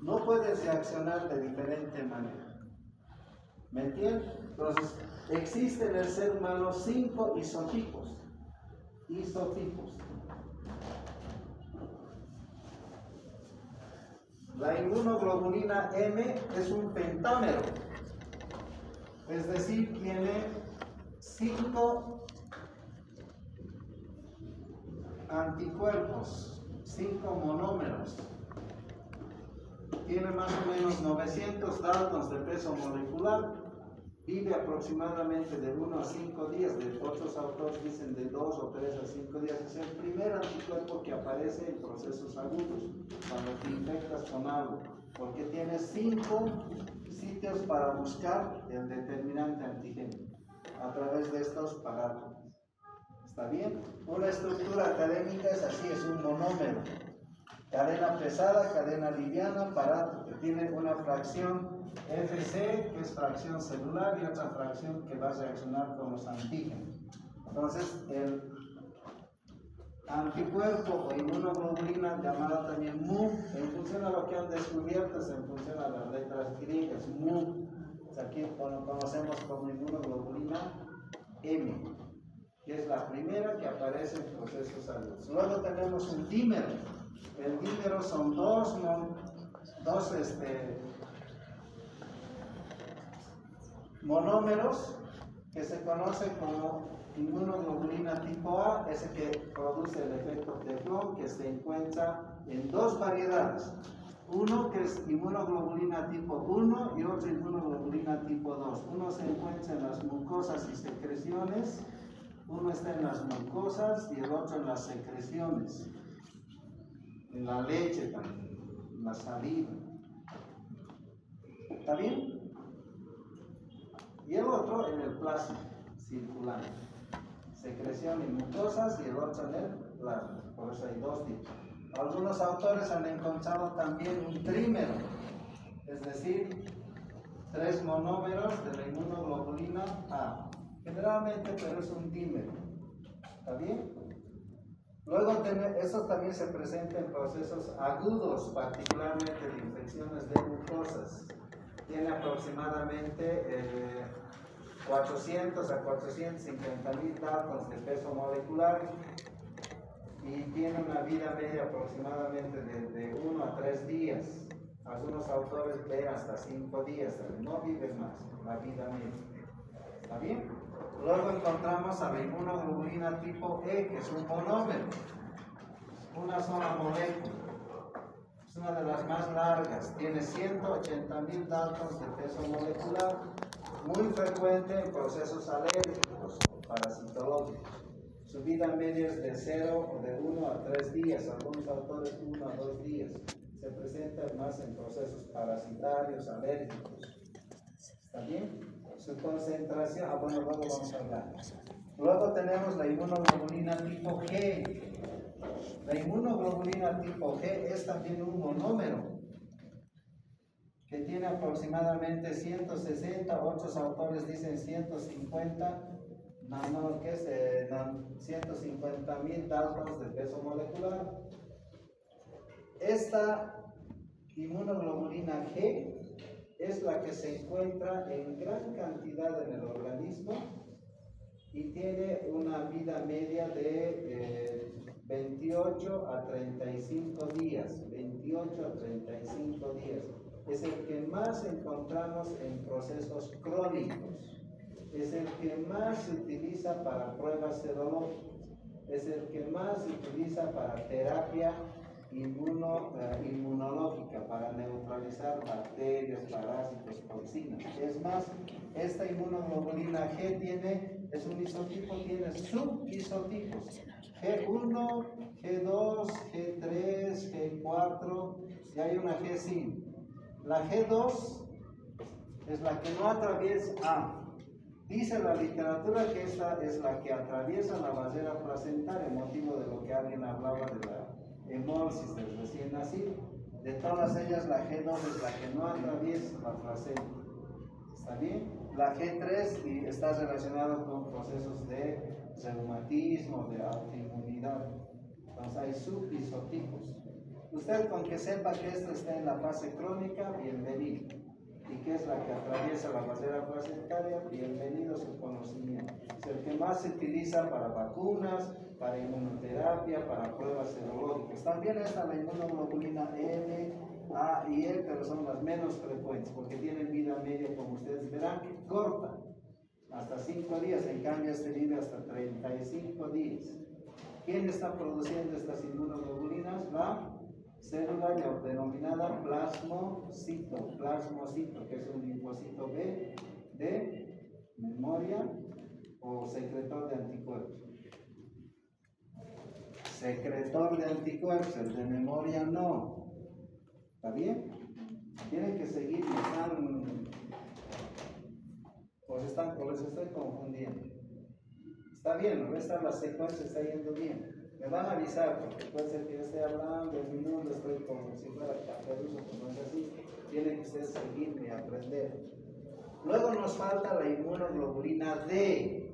no puedes reaccionar de diferente manera. ¿Me entiendes? Entonces, existen en el ser humano 5 isotipos. La inmunoglobulina M es un pentámero, es decir, tiene 5 anticuerpos, 5 monómeros. Tiene más o menos 900 daltons de peso molecular. Vive aproximadamente de 1 a 5 días, de otros autores dicen de 2 o 3 a 5 días. Es el primer anticuerpo que aparece en procesos agudos, cuando te infectas con algo, porque tiene 5 sitios para buscar el determinante antigénico a través de estos parámetros. ¿Está bien? Una estructura académica es así, es un monómero. Cadena pesada, cadena liviana, aparato que tiene una fracción FC, que es fracción celular, y otra fracción que va a reaccionar con los antígenos. Entonces, el anticuerpo o inmunoglobulina, llamada también MU, en función a lo que han descubierto, es en función a las letras griegas, MU, aquí conocemos como inmunoglobulina M, que es la primera que aparece en procesos agudos. Luego tenemos un dímero. El dímero son dos monómeros que se conoce como inmunoglobulina tipo A, ese que produce el efecto teflón, que se encuentra en 2 variedades. Uno que es inmunoglobulina tipo 1 y otro inmunoglobulina tipo 2. Uno se encuentra en las mucosas y secreciones, uno está en las mucosas y el otro en las secreciones. En la leche también, en la saliva. ¿Está bien? Y el otro en el plasma circulante. Secreción y mucosas y el otro en el plasma. Por eso hay 2 tipos. Algunos autores han encontrado también un trímero, es decir, 3 monómeros de la inmunoglobulina A. Generalmente, pero es un dímero. ¿Está bien? Luego, eso también se presenta en procesos agudos, particularmente de infecciones de mucosas. Tiene aproximadamente 400 a 450.000 daltons de peso molecular y tiene una vida media aproximadamente de 1 a 3 días. Algunos autores ven hasta 5 días, no viven más, la vida media. ¿Está bien? Luego encontramos a la inmunoglobulina tipo E, que es un monómero, una sola molécula. Es una de las más largas, tiene 180.000 daltons de peso molecular, muy frecuente en procesos alérgicos o parasitológicos. Su vida media es de 0 o de 1 a 3 días, algunos autores 1 a 2 días. Se presenta más en procesos parasitarios, alérgicos. ¿Está bien? Su concentración, bueno, luego vamos a hablar. Luego tenemos la inmunoglobulina tipo G. La inmunoglobulina tipo G es también un monómero que tiene aproximadamente 160, otros autores dicen 150, que es 150.000 daltons de peso molecular. Esta inmunoglobulina G es la que se encuentra en gran cantidad en el organismo y tiene una vida media de 28 a 35 días. 28 a 35 días. Es el que más encontramos en procesos crónicos. Es el que más se utiliza para pruebas serológicas. Es el que más se utiliza para terapia inmunológica, para neutralizar bacterias, parásitos, toxinas. Es más, esta inmunoglobulina G es un isotipo, tiene subisotipos. G1, G2, G3, G4 y hay una G5. La G2 es la que no atraviesa. Dice la literatura que esta es la que atraviesa la barrera placentaria, motivo de lo que alguien hablaba de la hemólogos del recién nacido. De todas ellas, la G2 es la que no atraviesa la placenta. ¿Está bien? La G3 está relacionada con procesos de reumatismo, de autoinmunidad. Entonces hay subisotipos. Usted con que sepa que esto está en la fase crónica, bienvenido. Y que es la que atraviesa la barrera placentaria, bienvenido su conocimiento. Es el que más se utiliza para vacunas, para inmunoterapia, para pruebas serológicas. También está la inmunoglobulina M, A y E, pero son las menos frecuentes porque tienen vida media, como ustedes verán, corta, hasta 5 días. En cambio, este vive hasta 35 días. ¿Quién está produciendo estas inmunoglobulinas? La célula denominada plasmocito, que es un linfocito B de memoria o secretor de anticuerpos. Secretor de anticuerpos, el de memoria no. ¿Está bien? Tienen que seguir, o les estoy confundiendo. Está bien, ¿no? La secuencia está yendo bien. Me van a avisar, porque puede ser que yo esté hablando en mi mundo, estoy como si fuera caperuso, como es así. Tienen que ustedes seguirme y aprender. Luego nos falta la inmunoglobulina D.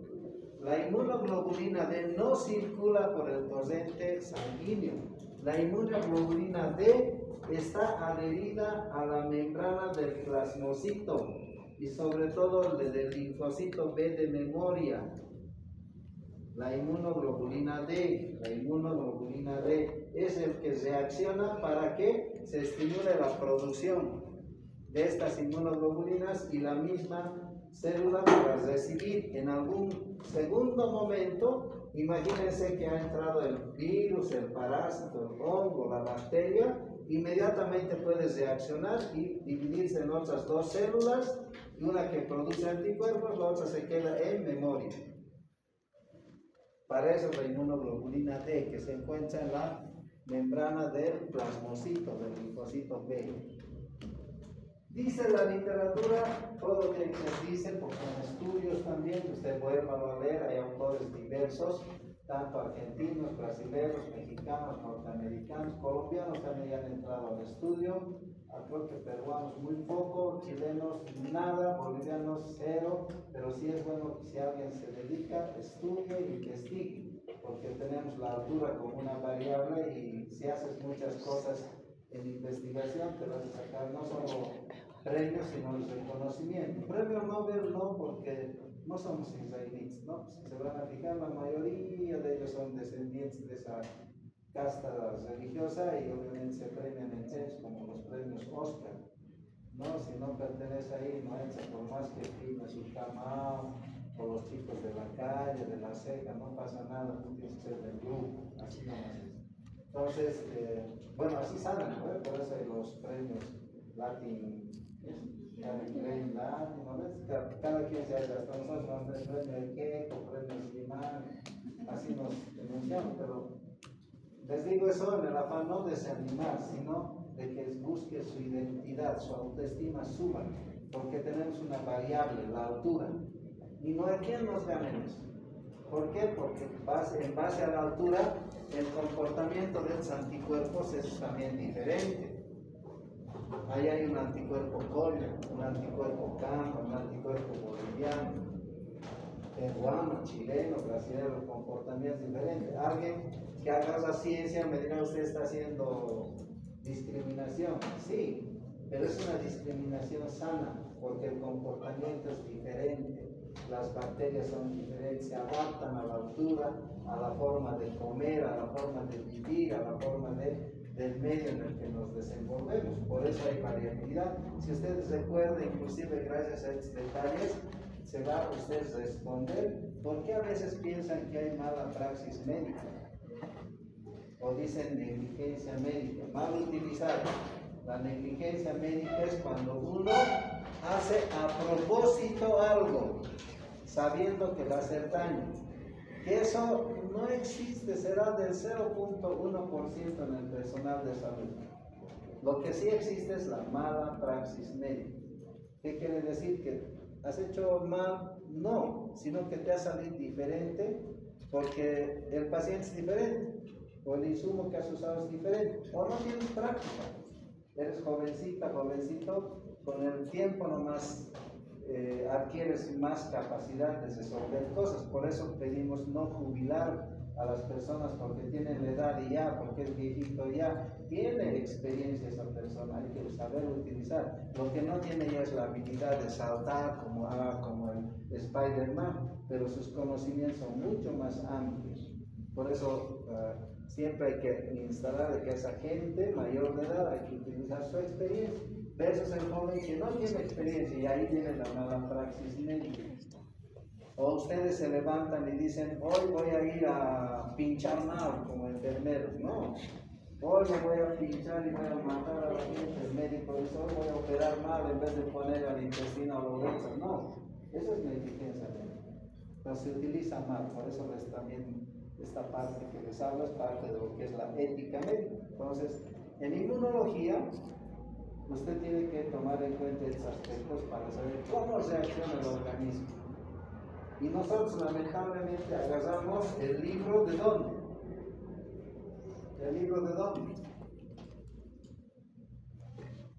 La inmunoglobulina D no circula por el torrente sanguíneo. La inmunoglobulina D está adherida a la membrana del plasmocito y sobre todo del linfocito B de memoria. La inmunoglobulina D es el que reacciona para que se estimule la producción de estas inmunoglobulinas y la misma célula para recibir en algún segundo momento. Imagínense que ha entrado el virus, el parásito, el hongo, la bacteria, inmediatamente puede reaccionar y dividirse en otras dos células, y una que produce anticuerpos, la otra se queda en memoria. Para eso la inmunoglobulina D, que se encuentra en la membrana del plasmocito, del linfocito B. Dice la literatura, todo lo que se dice, porque en estudios también, usted vuelva a leer, hay autores diversos, tanto argentinos, brasileños, mexicanos, norteamericanos, colombianos también han entrado al estudio, creo que peruanos muy poco, chilenos nada, bolivianos cero, pero sí es bueno que si alguien se dedica, estudie e investigue, porque tenemos la altura como una variable y si haces muchas cosas en investigación te vas a sacar no solo premios, sino el reconocimiento. Premio Nobel no, porque no somos israelíes, ¿no? Si se van a fijar, la mayoría de ellos son descendientes de esa casta religiosa y obviamente se premian en seres como los premios Oscar, ¿no? Si no pertenece ahí, no entra, por más que firme su cama o los chicos de la calle, de la ceja, no pasa nada, tú tienes que ser del grupo, así nomás es. Entonces, bueno, así salen, ¿no? Por eso hay los premios Latin, Latin, ¿no ves? Cada quien se hace, hasta nosotros vamos a tener premio de Queco, premio Slimán, así nos denunciamos, pero les digo eso en el afán no de desanimar, sino de que busque su identidad, su autoestima suba, porque tenemos una variable, la altura, y no hay quien nos gane eso. ¿Por qué? Porque en base a la altura, el comportamiento de los anticuerpos es también diferente. Ahí hay un anticuerpo colla, un anticuerpo campa, un anticuerpo boliviano, peruano, chileno, brasileño, comportamiento diferente. Alguien que haga la ciencia me dirá, usted está haciendo discriminación. Sí, pero es una discriminación sana, porque el comportamiento es diferente. Las bacterias son diferentes, se adaptan a la altura, a la forma de comer, a la forma de vivir, a la forma del medio en el que nos desenvolvemos. Por eso hay variabilidad. Si ustedes recuerdan, inclusive gracias a estos detalles, se va a ustedes responder por qué a veces piensan que hay mala praxis médica o dicen negligencia médica, mal utilizada. La negligencia médica es cuando uno hace a propósito algo sabiendo que va a hacer daño. Que eso no existe, será del 0.1% en el personal de salud. Lo que sí existe es la mala praxis médica. ¿Qué quiere decir? ¿Que has hecho mal? No, sino que te ha salido diferente porque el paciente es diferente, o el insumo que has usado es diferente, o no tienes práctica. Eres jovencita, jovencito, con el tiempo nomás adquieres más capacidad de resolver cosas. Por eso pedimos no jubilar a las personas porque tienen la edad y ya, porque es viejito ya, tiene experiencia esa persona, hay que saber utilizar. Lo que no tiene ya es la habilidad de saltar como el Spider-Man, pero sus conocimientos son mucho más amplios. Por eso siempre hay que instalar de que esa gente mayor de edad hay que utilizar su experiencia, versus el joven que no tiene experiencia, y ahí viene la mala praxis médica. O ustedes se levantan y dicen, hoy voy a ir a pinchar mal como enfermeros. No, hoy me voy a pinchar y voy a matar a la gente. El médico dice, hoy voy a operar mal en vez de poner al intestino a los huesos. No, eso es negligencia médica. Pero se utiliza mal, por eso también esta parte que les hablo es parte de lo que es la ética médica. Entonces, en inmunología, usted tiene que tomar en cuenta estos aspectos para saber cómo reacciona el organismo. Y nosotros lamentablemente agarramos el libro de dónde. ¿El libro de dónde?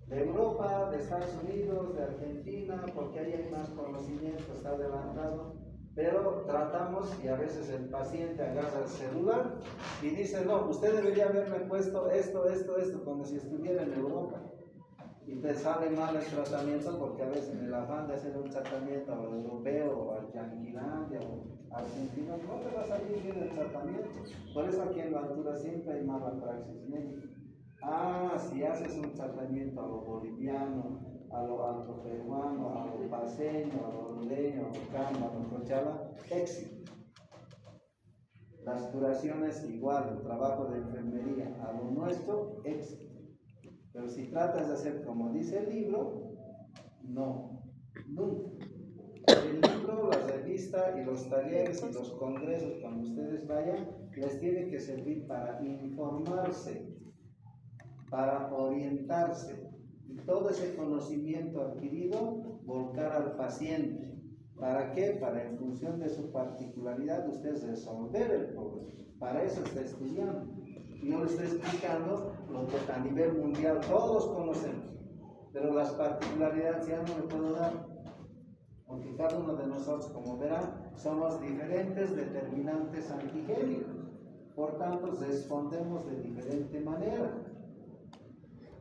De Europa, de Estados Unidos, de Argentina, porque ahí hay más conocimiento, está adelantado. Pero tratamos y a veces el paciente agarra el celular y dice, no, usted debería haberme puesto esto, como si estuviera en Europa. Y te sale mal el tratamiento porque a veces en el afán de hacer un tratamiento a lo europeo o al Yanquilandia o argentino, no te va a salir bien el tratamiento. Por eso aquí en la altura siempre hay mala praxis médica. Si haces un tratamiento a lo boliviano, a lo alto peruano, a lo paseño, a lo hondureño, a lo camba, a lo cochala, éxito. Las curaciones igual, el trabajo de enfermería, a lo nuestro, éxito. Pero si tratas de hacer como dice el libro, no, nunca. El libro, la revista y los talleres y los congresos, cuando ustedes vayan, les tiene que servir para informarse, para orientarse. Y todo ese conocimiento adquirido, volcar al paciente. ¿Para qué? Para en función de su particularidad, usted resolver el problema. Para eso está estudiando. Yo les estoy explicando lo que a nivel mundial todos conocemos, pero las particularidades ya no le puedo dar, porque cada uno de nosotros, como verán, somos diferentes determinantes antigénicos, por tanto respondemos de diferente manera.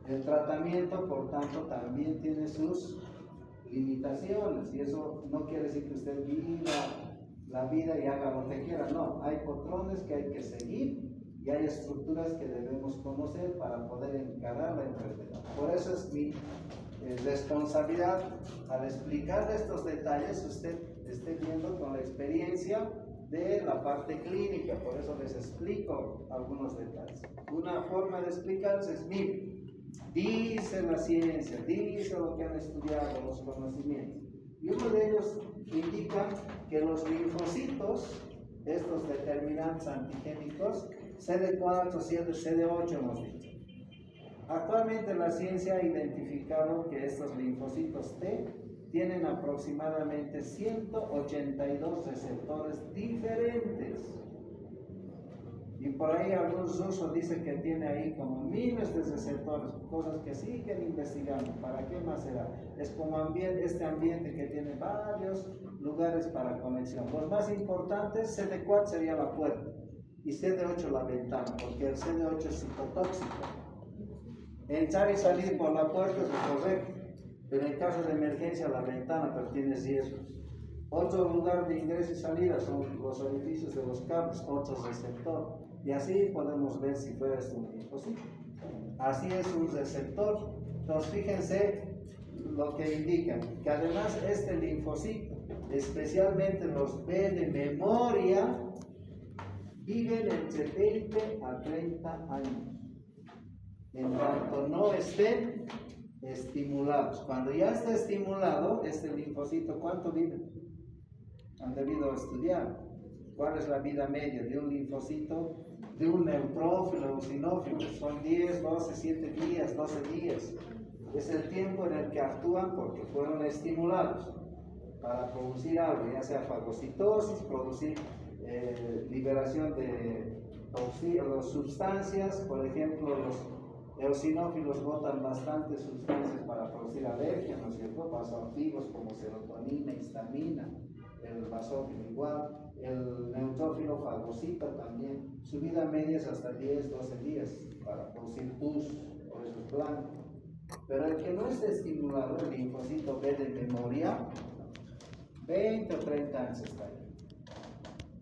El tratamiento, por tanto, también tiene sus limitaciones, y eso no quiere decir que usted viva la vida y haga lo que quiera, no, hay patrones que hay que seguir. Y hay estructuras que debemos conocer para poder encarar la enfermedad. Por eso es mi responsabilidad, al explicarle estos detalles, usted esté viendo con la experiencia de la parte clínica. Por eso les explico algunos detalles. Una forma de explicarse es, mire, dice la ciencia, dice lo que han estudiado, los conocimientos. Y uno de ellos indica que los linfocitos, estos determinantes antigénicos, CD4, CD8 hemos dicho. Actualmente la ciencia ha identificado que estos linfocitos T tienen aproximadamente 182 receptores diferentes. Y por ahí algunos rusos dicen que tiene ahí como miles de receptores, cosas que siguen investigando. ¿Para qué más será? Es como este ambiente que tiene varios lugares para conexión. Los más importantes, CD4 sería la puerta y CD8 la ventana, porque el CD8 es citotóxico. Entrar y salir por la puerta es correcto, pero en caso de emergencia la ventana, pero tiene riesgos. Otro lugar de ingreso y salida son los orificios de los cables, otro receptor. Y así podemos ver si fuera esto un linfocito. Así es un receptor. Entonces fíjense lo que indica, que además este linfocito, especialmente los B de memoria, viven entre 20 a 30 años. En tanto no estén estimulados. Cuando ya está estimulado, este linfocito, ¿cuánto vive? Han debido estudiar. ¿Cuál es la vida media de un linfocito, de un neutrófilo, eosinófilo? Son 10, 12, 7 días, 12 días. Es el tiempo en el que actúan porque fueron estimulados para producir algo, ya sea fagocitosis, producir liberación de sustancias. Por ejemplo, los eosinófilos botan bastantes sustancias para producir alergia, ¿no es cierto? Vasoactivos como serotonina, histamina. El basófilo igual, el neutrófilo fagocita también. Su vida media es hasta 10, 12 días para producir pus o esos blancos. Pero el que no está estimulado, el linfocito B de memoria, 20 o 30 años está ahí.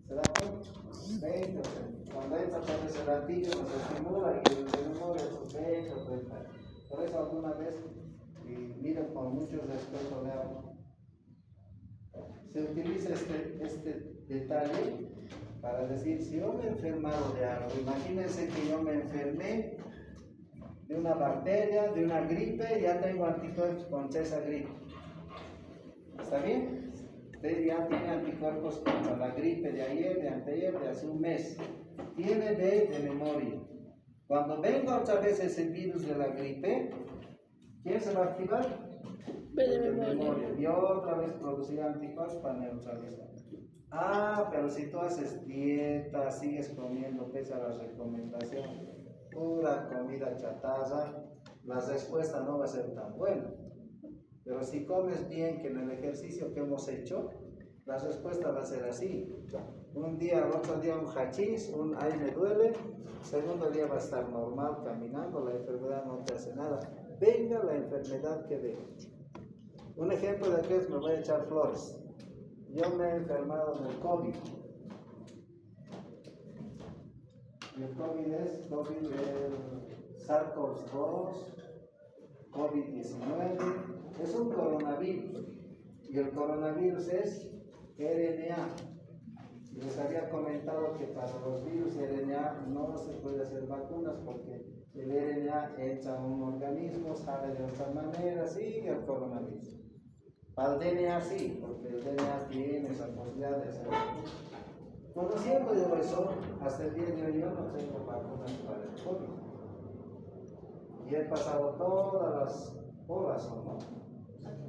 ¿Se da cuenta? 20 o 30. Cuando entra por ese antígeno se estimula y el de memoria esos 20 o 30 años. Por eso alguna vez, y miren con mucho respeto le hablo, se utiliza este detalle para decir, si yo me he enfermado de algo, imagínense que yo me enfermé de una bacteria, de una gripe, ya tengo anticuerpos contra esa gripe. ¿Está bien? Usted ya tiene anticuerpos contra la gripe de ayer, de anteayer, de hace un mes. Tiene B de memoria. Cuando venga otra vez ese virus de la gripe, ¿quién se va a activar? B de memoria. Y otra vez producir anticuerpos para neutralizar. Ah, pero si tú haces dieta, sigues comiendo pese a la recomendación, pura comida chatarra, la respuesta no va a ser tan buena. Pero si comes bien, que en el ejercicio que hemos hecho, la respuesta va a ser así. Un día, al otro día un hachís, ahí me duele, segundo día va a estar normal caminando, la enfermedad no te hace nada. Venga la enfermedad que venga. Un ejemplo de aquello, me voy a echar flores. Yo me he enfermado del COVID. El COVID es COVID del SARS-CoV-2, COVID-19, es un coronavirus. Y el coronavirus es RNA. Y les había comentado que para los virus RNA no se puede hacer vacunas porque el RNA entra a un organismo, sale de otra manera, sigue el coronavirus. Para el DNA sí, porque el DNA tiene esa posibilidad de hacer. Conociendo yo eso, hasta el día de hoy yo no tengo vacunas para el COVID. Y he pasado todas las olas, ¿no?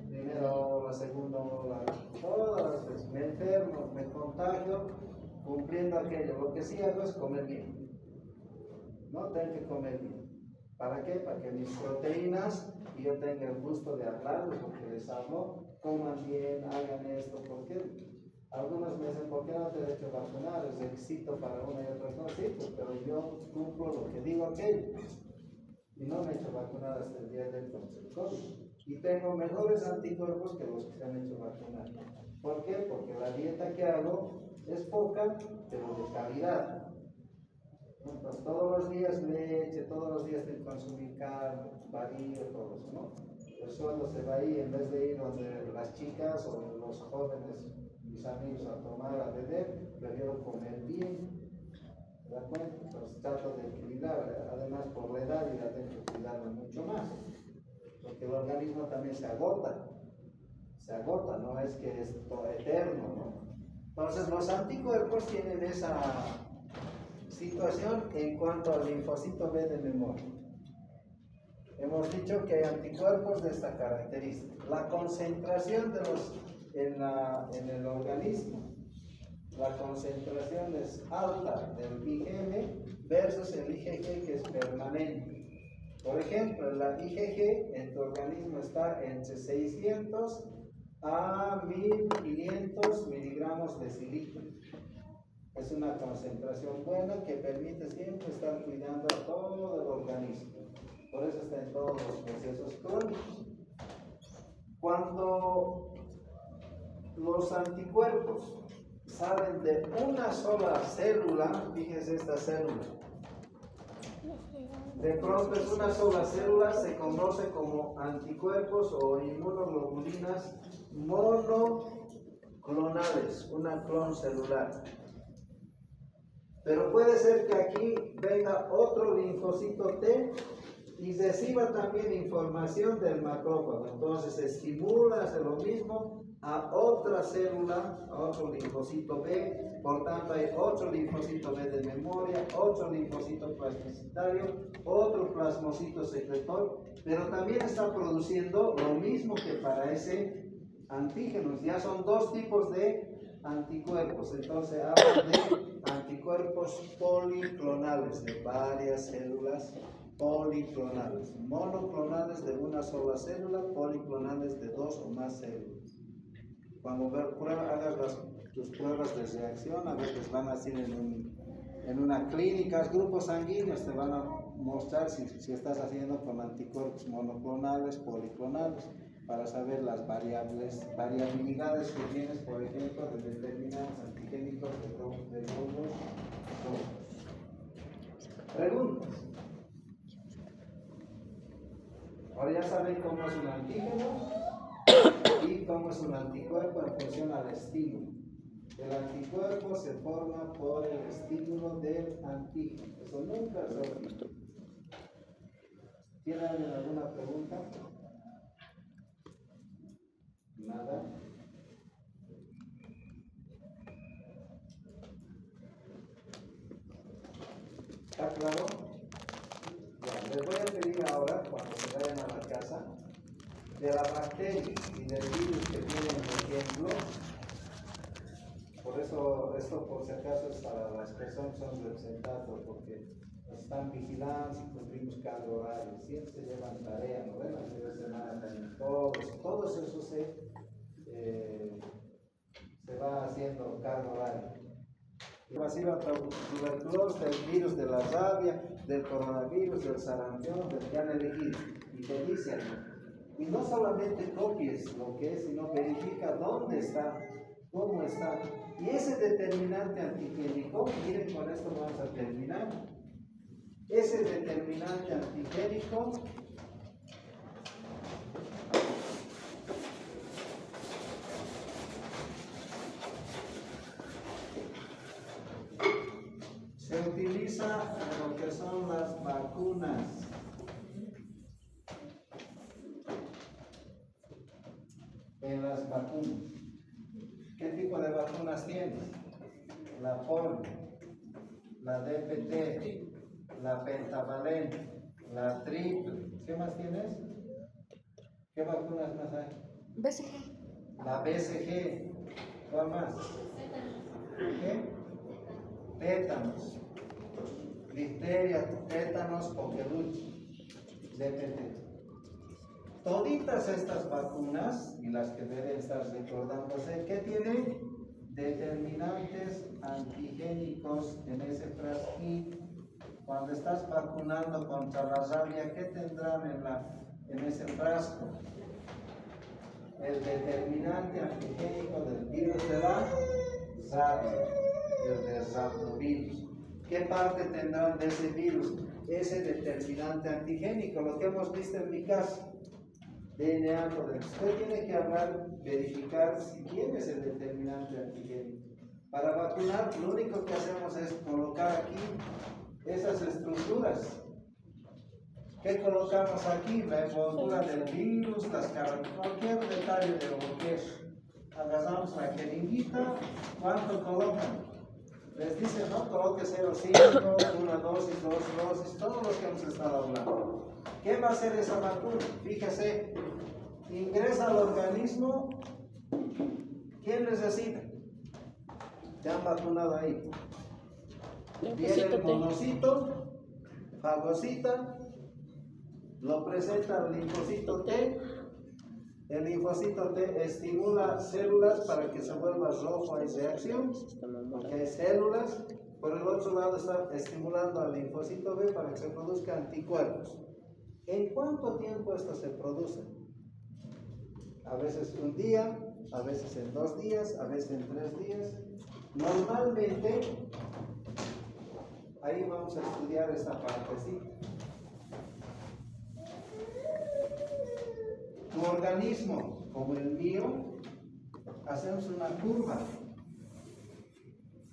Primera ola, segunda ola, todas las veces. Me enfermo, me contagio, cumpliendo aquello. Lo que sí hago es comer bien. No tengo que comer bien. ¿Para qué? Para que mis proteínas, y yo tenga el gusto de hablarles, porque les hablo, coman bien, hagan esto, ¿por qué? Algunos me dicen, ¿por qué no te he hecho vacunar? Es requisito para una y otra cosa, sí, pues, pero yo cumplo lo que digo aquello. Y no me he hecho vacunar hasta el día del COVID. Y tengo mejores anticuerpos que los que se han hecho vacunar. ¿Por qué? Porque la dieta que hago es poca, pero de calidad. Entonces, todos los días leche, todos los días tengo que consumir carne, varío, todo eso, ¿no? El sueldo se va ahí, en vez de ir donde las chicas o los jóvenes, mis amigos, a tomar, a beber, prefiero comer bien. ¿Se da cuenta? Entonces trato de equilibrar, además por la edad ya tengo que cuidarme mucho más, porque el organismo también se agota, no es que es todo eterno, ¿no? Entonces los anticuerpos tienen esa situación en cuanto al linfocito B de memoria. Hemos dicho que hay anticuerpos de esta característica. La concentración de los en el organismo, la concentración es alta del IgM versus el IgG que es permanente. Por ejemplo, la IgG en tu organismo está entre 600 a 1500 miligramos de cilíquino. Es una concentración buena que permite siempre estar cuidando a todo el organismo. Por eso está en todos los procesos crónicos. Cuando los anticuerpos salen de una sola célula, fíjense esta célula, de pronto es una sola célula, se conoce como anticuerpos o inmunoglobulinas monoclonales, una clon celular. Pero puede ser que aquí venga otro linfocito T y reciba también información del macrófago. Entonces estimula, hace lo mismo a otra célula, a otro linfocito B. Por tanto hay otro linfocito B de memoria, otro linfocito plasmocitario, otro plasmocito secretor, pero también está produciendo lo mismo que para ese antígeno. Ya son dos tipos de anticuerpos. Entonces hablan de anticuerpos policlonales de varias células, policlonales, monoclonales de una sola célula, policlonales de dos o más células. Cuando hagas tus pruebas de reacción, a veces van a hacer en una clínica, grupos sanguíneos, te van a mostrar si estás haciendo con anticuerpos monoclonales, policlonales, para saber las variabilidades que tienes, por ejemplo, de determinados antigénicos de grupos. Preguntas. Ahora ya saben cómo es un antígeno y cómo es un anticuerpo en función al estímulo. El anticuerpo se forma por el estímulo del antígeno. Eso nunca se olvida. ¿Tienen alguna pregunta? Nada. ¿Está claro? Ya, les voy a pedir ahora, cuando se vayan a la casa, de la bacteria y del virus que tienen de ejemplo. Por eso, esto por si acaso es para las personas que son representados, porque nos están vigilando si cumplimos cada horario, siempre se llevan tarea, ¿no ven? La primera semana también todos eso se va haciendo cada horario. La tuberculosis, del virus de la rabia, del coronavirus, del sarampión, del que han elegido, y te dicen, y no solamente copies lo que es, sino verifica dónde está, cómo está. Y ese determinante antigénico, miren, con esto vamos a terminar. Ese determinante antigénico se utiliza en lo que son las vacunas. En las vacunas. ¿Qué tipo de vacunas tienes? La polio, la DPT, la pentavalente, la triple. ¿Qué más tienes? ¿Qué vacunas más hay? BCG. La BCG. ¿Cuál más? ¿Qué? Tétanos. Difteria, tétanos, coqueluche. DPT. Toditas estas vacunas, y las que deben estar recordándose, ¿qué tienen? Determinantes antigénicos en ese frasquito. Cuando estás vacunando contra la rabia, ¿qué tendrán en ese frasco? El determinante antigénico del virus de la rabia, el desarrovirus. ¿Qué parte tendrán de ese virus? Ese determinante antigénico, lo que hemos visto en mi caso. DNA, usted tiene que hablar, verificar si tienes el determinante antigénico. Para vacunar, lo único que hacemos es colocar aquí esas estructuras. ¿Qué colocamos aquí? La envoltura del virus, cualquier detalle de lo que es. Agarramos la jeringuita, ¿cuánto colocan? Les dice, no coloque 0,5, una dosis, dos dosis, todo lo que hemos estado hablando. ¿Qué va a hacer esa vacuna? Fíjese, ingresa al organismo, ¿quién necesita? Te han vacunado ahí. Viene el monocito, fagocita, lo presenta al linfocito T. El linfocito T estimula células para que se vuelva rojo, hay reacción, porque hay células. Por el otro lado está estimulando al linfocito B para que se produzcan anticuerpos. ¿En cuánto tiempo esto se produce? A veces un día, a veces en 2 días, a veces en 3 días. Normalmente, ahí vamos a estudiar esta partecita. Tu organismo, como el mío, hacemos una curva.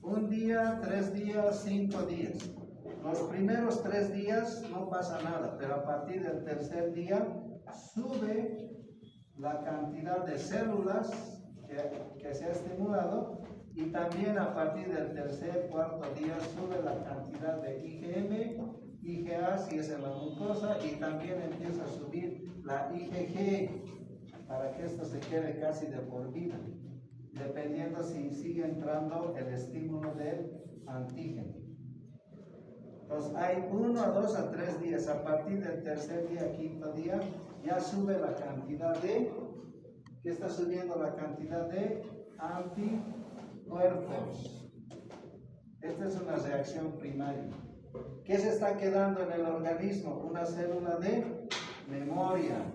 1 día, 3 días, 5 días. Los primeros 3 días no pasa nada, pero a partir del tercer día sube la cantidad de células que se ha estimulado, y también a partir del tercer, cuarto día sube la cantidad de IgM, IgA si es en la mucosa, y también empieza a subir la IgG para que esto se quede casi de por vida, dependiendo si sigue entrando el estímulo del antígeno. Entonces hay 1 a 2 a 3 días. A partir del tercer día, quinto día, ya sube la cantidad de, ¿qué está subiendo? La cantidad de anticuerpos. Esta es una reacción primaria. ¿Qué se está quedando en el organismo? Una célula de memoria.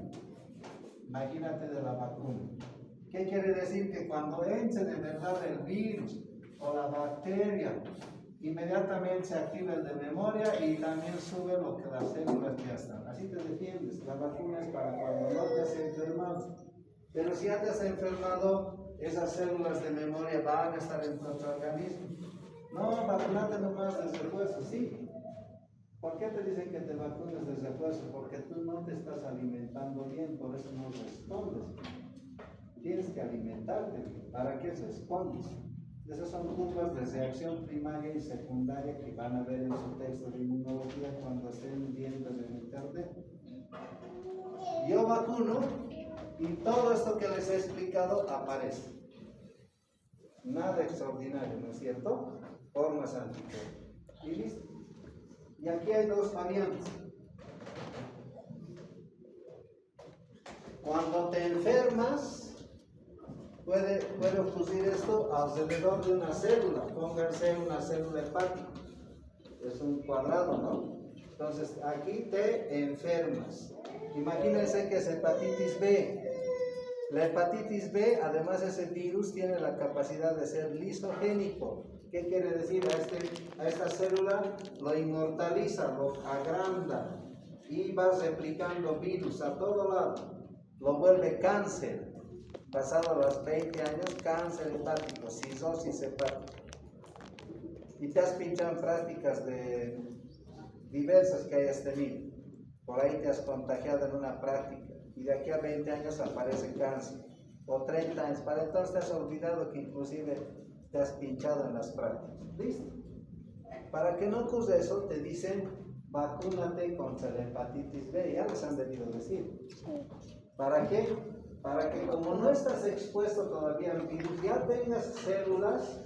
Imagínate de la vacuna. ¿Qué quiere decir? Que cuando entre de verdad el virus o la bacteria, inmediatamente se activa el de memoria y también sube lo que las células ya están. Así te defiendes. La vacuna es para cuando no te has enfermado. Pero si ya te has enfermado, esas células de memoria van a estar en tu organismo. No, vacunate nomás de refuerzo, sí. ¿Por qué te dicen que te vacunes de refuerzo? Porque tú no te estás alimentando bien, por eso no respondes. Tienes que alimentarte bien. ¿Para qué respondes? Esas son curvas de reacción primaria y secundaria que van a ver en su texto de inmunología cuando estén viendo en internet. Yo vacuno y todo esto que les he explicado aparece. Nada extraordinario, ¿no es cierto? Formas anticuerpos. Y listo. Y aquí hay dos variantes. Cuando te enfermas, puede ocurrir esto alrededor de una célula. Pónganse una célula hepática. Es un cuadrado, ¿no? Entonces, aquí te enfermas. Imagínense que es hepatitis B. La hepatitis B, además ese virus tiene la capacidad de ser lisogénico. ¿Qué quiere decir? A esta célula lo inmortaliza, lo agranda y va replicando virus a todo lado. Lo vuelve cáncer. Pasado los 20 años, cáncer hepático, cirrosis hepática. Y te has pinchado en prácticas diversas que hayas tenido. Por ahí te has contagiado en una práctica. Y de aquí a 20 años aparece cáncer, o 30 años, para entonces te has olvidado que inclusive te has pinchado en las prácticas. ¿Listo? Para que no ocurra eso, te dicen, vacúnate contra la hepatitis B, ya les han debido decir. ¿Para qué? Para que como no estás expuesto todavía al virus, ya tengas células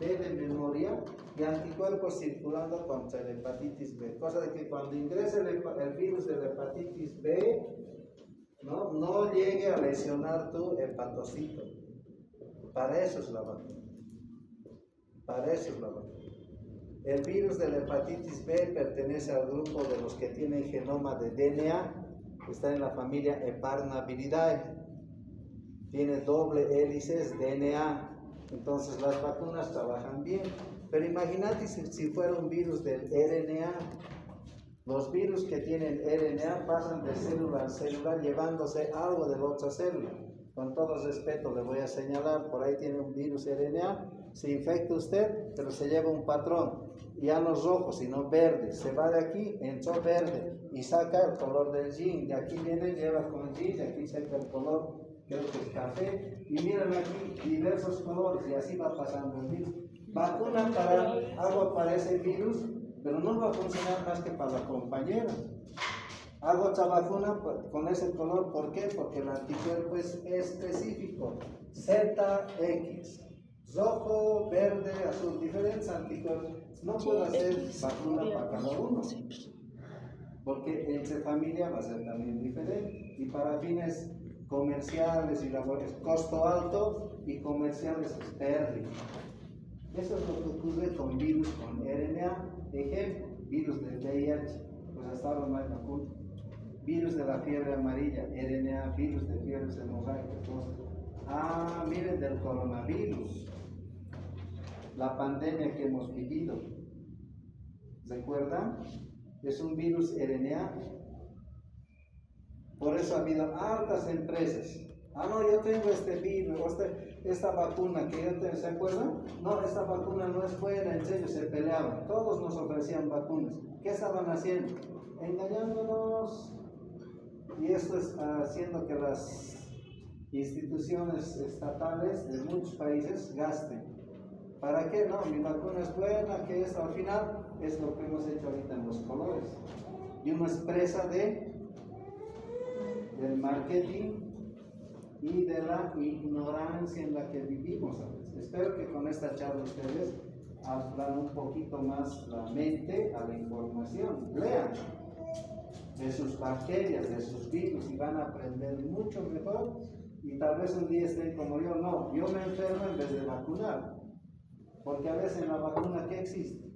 de memoria y anticuerpos circulando contra la hepatitis B. Cosa de que cuando ingrese el virus de la hepatitis B, no llegue a lesionar tu hepatocito. Para eso es la vacuna. Para eso es la vacuna. El virus de la hepatitis B pertenece al grupo de los que tienen genoma de DNA, que está en la familia Heparnaviridae. Tiene doble hélices DNA. Entonces las vacunas trabajan bien. Pero imagínate si fuera un virus del RNA. Los virus que tienen RNA pasan de célula en célula llevándose algo de la otra célula. Con todo respeto le voy a señalar, por ahí tiene un virus RNA, se infecta usted, pero se lleva un patrón. Ya no es rojo, sino verde. Se va de aquí, entró verde y saca el color del jean. De aquí viene, lleva con el jean, de aquí saca el color, creo que es café. Y miren aquí diversos colores y así va pasando el virus. Vacuna para algo aparece el virus, pero no va a funcionar más que para la compañera. Hago otra vacuna con ese color, ¿por qué? Porque el anticuerpo es específico, ZX, rojo, verde, azul, diferentes anticuerpos. No puedo hacer vacuna para cada uno, porque entre familia va a ser también diferente. Y para fines comerciales y laborales, costo alto, y comerciales es pérdida. Eso es lo que ocurre con virus con RNA. Ejemplo, virus del VIH, pues hasta ahora no hay vacuna. Virus de la fiebre amarilla, RNA, virus de fiebres hemorrágicas. Miren del coronavirus, la pandemia que hemos vivido. ¿Recuerdan? Es un virus RNA. Por eso ha habido hartas empresas. No, yo tengo este virus, esta vacuna que yo tengo, ¿se acuerdan? No, esta vacuna no es buena, en serio, se peleaban. Todos nos ofrecían vacunas. ¿Qué estaban haciendo? Engañándonos. Y esto es haciendo que las instituciones estatales de muchos países gasten. ¿Para qué? No, mi vacuna es buena, que esto al final es lo que hemos hecho ahorita en los colores. Y una expresa del marketing y de la ignorancia en la que vivimos a veces. Espero que con esta charla ustedes abran un poquito más la mente a la información. Lean de sus bacterias, de sus virus y van a aprender mucho mejor. Y tal vez un día estén como yo, no, yo me enfermo en vez de vacunar. Porque a veces en la vacuna, ¿qué existe?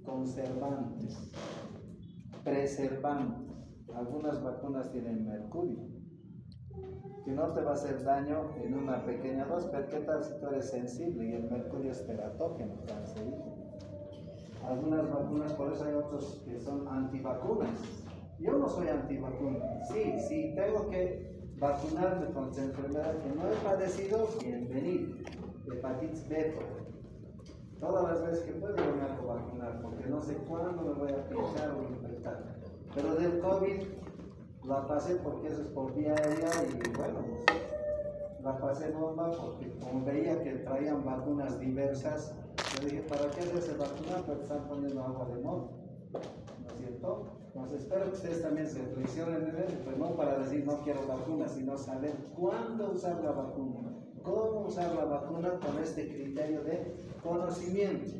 Conservantes, preservantes. Algunas vacunas tienen mercurio, que no te va a hacer daño en una pequeña dosis, pero ¿qué tal si tú eres sensible y el mercurio es teratógeno, cancerígeno? Algunas vacunas, por eso hay otros que son antivacunas. Yo no soy antivacuna. Sí, tengo que vacunarme contra enfermedad que no he padecido, bienvenido. Hepatitis B, todas las veces que puedo yo me hago vacunar, porque no sé cuándo me voy a pinchar o infectar. Pero del COVID la pasé porque eso es por vía aérea y bueno, la pasé bomba porque como veía que traían vacunas diversas, yo dije, ¿para qué hacerse vacunar? Porque están poniendo agua de moda, ¿no es cierto? Entonces espero que ustedes también se reflexionen en eso, pues no para decir no quiero vacuna, sino saber cuándo usar la vacuna, cómo usar la vacuna con este criterio de conocimiento,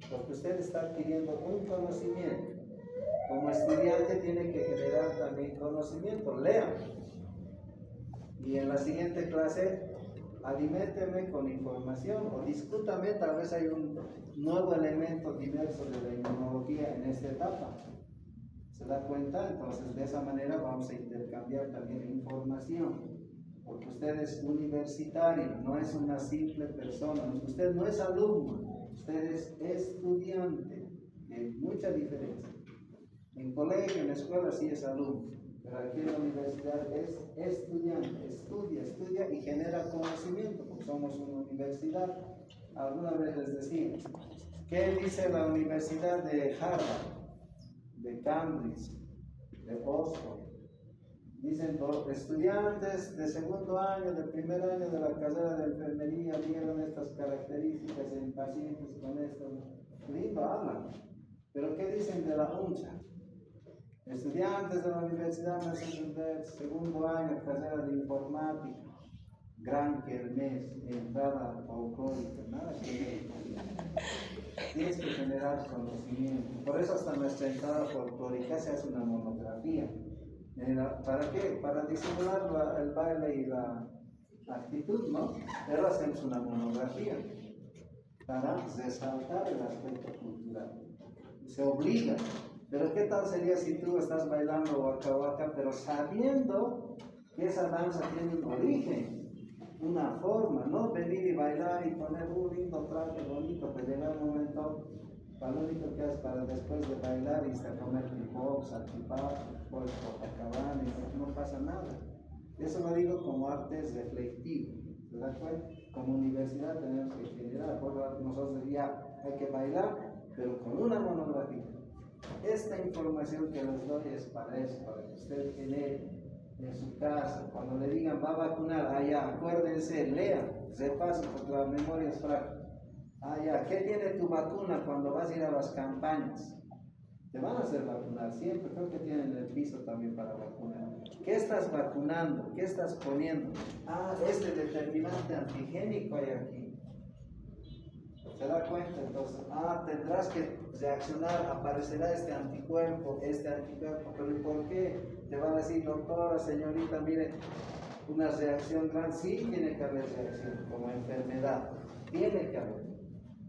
porque usted está adquiriendo un conocimiento. Como estudiante tiene que generar también conocimiento, lea. Y en la siguiente clase, aliménteme con información o discútame, tal vez hay un nuevo elemento diverso de la inmunología en esta etapa. ¿Se da cuenta? Entonces, de esa manera vamos a intercambiar también información. Porque usted es universitario, no es una simple persona. Usted no es alumno, usted es estudiante. Hay mucha diferencia. En colegio, en la escuela sí es alumno, pero aquí en la universidad es estudiante, estudia y genera conocimiento, porque somos una universidad. Alguna vez les decía, ¿qué dice la Universidad de Harvard, de Cambridge, de Oxford? Dicen, los estudiantes de segundo año, de primer año de la carrera de enfermería vieron estas características en pacientes con esto. Lindo hablan, pero ¿qué dicen de la UNCHA? Estudiantes de la Universidad Nacional, segundo año, carrera de informática, gran kermés, entrada folclórica, nada que ver. Tienes que generar conocimiento. Por eso hasta nuestra entrada folclórica se hace una monografía. ¿Para qué? Para disimular el baile y la actitud, ¿no? Pero hacemos una monografía para resaltar el aspecto cultural. Se obliga. Pero ¿qué tal sería si tú estás bailando waka waka, pero sabiendo que esa danza tiene un origen, una forma, no venir y bailar y poner un lindo traje bonito, pero llega un momento, para lo único que haces para después de bailar y hasta comer hip-hop, salchipapa, pues Copacabana, y no pasa nada. Eso lo digo como arte reflectivo, ¿verdad? Como universidad tenemos que generar, nosotros ya hay que bailar, pero con una monografía. Esta información que les doy es para eso, para que usted genere en su casa. Cuando le digan va a vacunar, allá, acuérdense, lean, repasen porque la memoria es frágil. Allá, ¿qué tiene tu vacuna cuando vas a ir a las campañas? Te van a hacer vacunar siempre, creo que tienen el piso también para vacunar. ¿Qué estás vacunando? ¿Qué estás poniendo? Este determinante antigénico hay aquí. ¿Se da cuenta? Entonces, tendrás que reaccionar, aparecerá este anticuerpo, pero ¿y por qué? Te va a decir, doctora, señorita, mire, una reacción grande, sí tiene que haber reacción, como enfermedad, tiene que haber.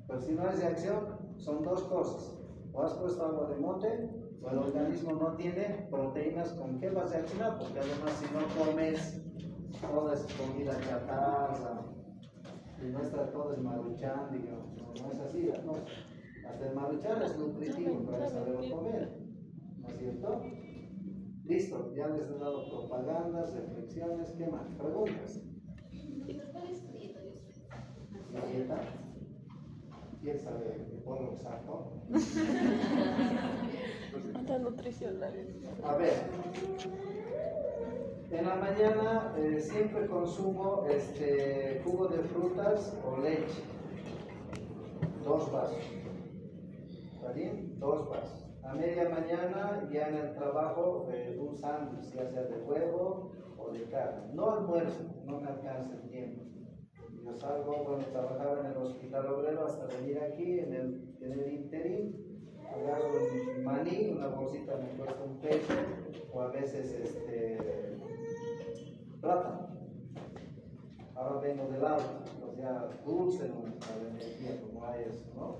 Pero si no hay reacción, son dos cosas, o has puesto agua de mote, o el organismo no tiene proteínas con qué va a reaccionar, porque además si no comes, toda es comida chatarra, y no está todo es maruchan, digamos, no es así, no. Hasta el maruchan es nutritivo para saberlo comer, ¿no es cierto? Listo, ya les he dado propagandas, reflexiones, ¿qué más? ¿Preguntas? ¿Dieta? ¿Quién sabe qué puedo usar, no? Hasta nutricional. A ver, en la mañana siempre consumo jugo de frutas o leche. 2 vasos. ¿Está bien? 2 vasos. A media mañana, ya en el trabajo, un sándwich, ya sea de huevo o de carne. No almuerzo, no me alcanza el tiempo. Yo salgo, bueno, trabajaba en el hospital obrero hasta venir aquí, en el interín, agarro un maní, una bolsita me cuesta un peso, o a veces plátano. Ahora vengo del alto, o sea, dulce no me está la energía, como hay eso, ¿no?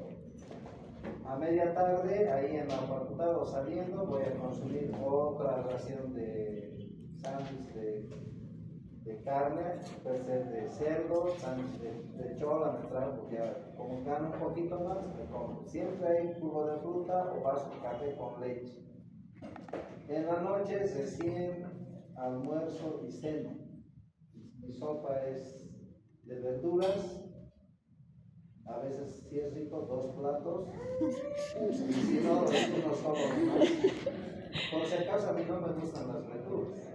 A media tarde, ahí en la facultad o saliendo, voy a consumir otra ración de sándwich de carne, puede ser de cerdo, sándwich de chola, me traigo, porque ya como gano un poquito más, me como. Siempre hay jugo de fruta o vaso de café con leche. En la noche recién almuerzo y cena. Mi sopa es de verduras, a veces si es rico, 2 platos, y si no, es uno solo nomás. Por si acaso a mí no me gustan las verduras.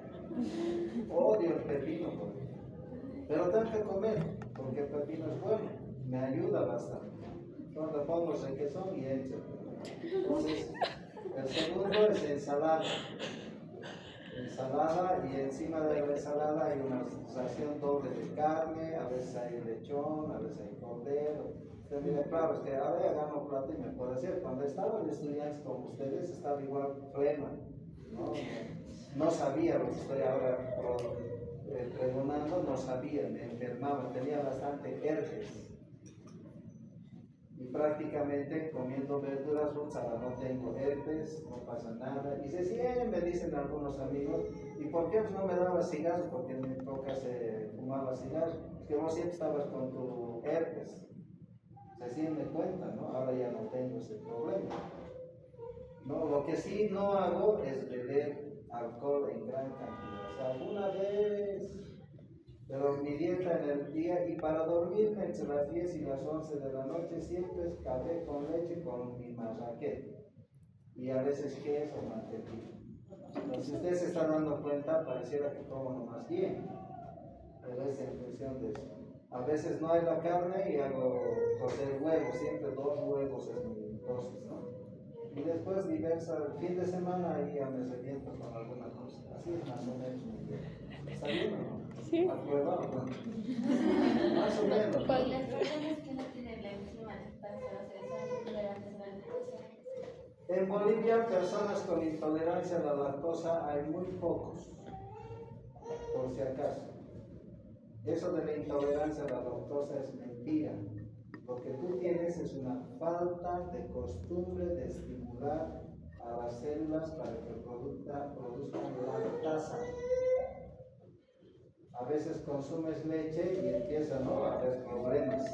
Odio el pepino, pero tengo que comer, porque el pepino es bueno, me ayuda bastante. Entonces le pongo requesón y etc. Entonces, el segundo es ensalada. Ensalada, y encima de la ensalada hay una ración doble de carne, a veces hay lechón, a veces hay cordero. Entonces, mire, claro, es que ahora ya gano plata y me puedo hacer. Cuando estaba en estudiantes como ustedes, estaba igual plena, ¿no? No sabía lo que estoy ahora pregonando, no sabía, me enfermaba, tenía bastante herpes. Y prácticamente comiendo verduras, frutas, no tengo herpes, no pasa nada. Y se siguen, me dicen algunos amigos, ¿y por qué no me daba cigarros? Porque en mi época se fumaba cigarros. Es que vos siempre estabas con tu herpes. Se siguen de cuenta, ¿no? Ahora ya no tengo ese problema. No, lo que sí no hago es beber alcohol en gran cantidad. O sea, alguna vez, pero mi dieta en el día, y para dormirme entre las 10 y las 11 de la noche siempre es café con leche con mi marraqueta. Y a veces queso o mantequilla. Entonces, si usted se está dando cuenta, pareciera que como nomás bien, pero es en función de eso. A veces no hay la carne y hago cocer huevos, siempre 2 huevos es mi dosis, ¿no? Y después diversa, el fin de semana ahí ya me reviento con alguna cosa. Así es más o menos mi dieta. ¿Está bien o no? Sí. ¿A prueba o no? Más o menos. Y las personas que no tienen la enzima lactasa, o sea, son intolerantes a la lactosa. En Bolivia, personas con intolerancia a la lactosa hay muy pocos, por si acaso. Eso de la intolerancia a la lactosa es mentira. Lo que tú tienes es una falta de costumbre de estimular a las células para que produzcan lactasa. A veces consumes leche y empiezan a haber problemas.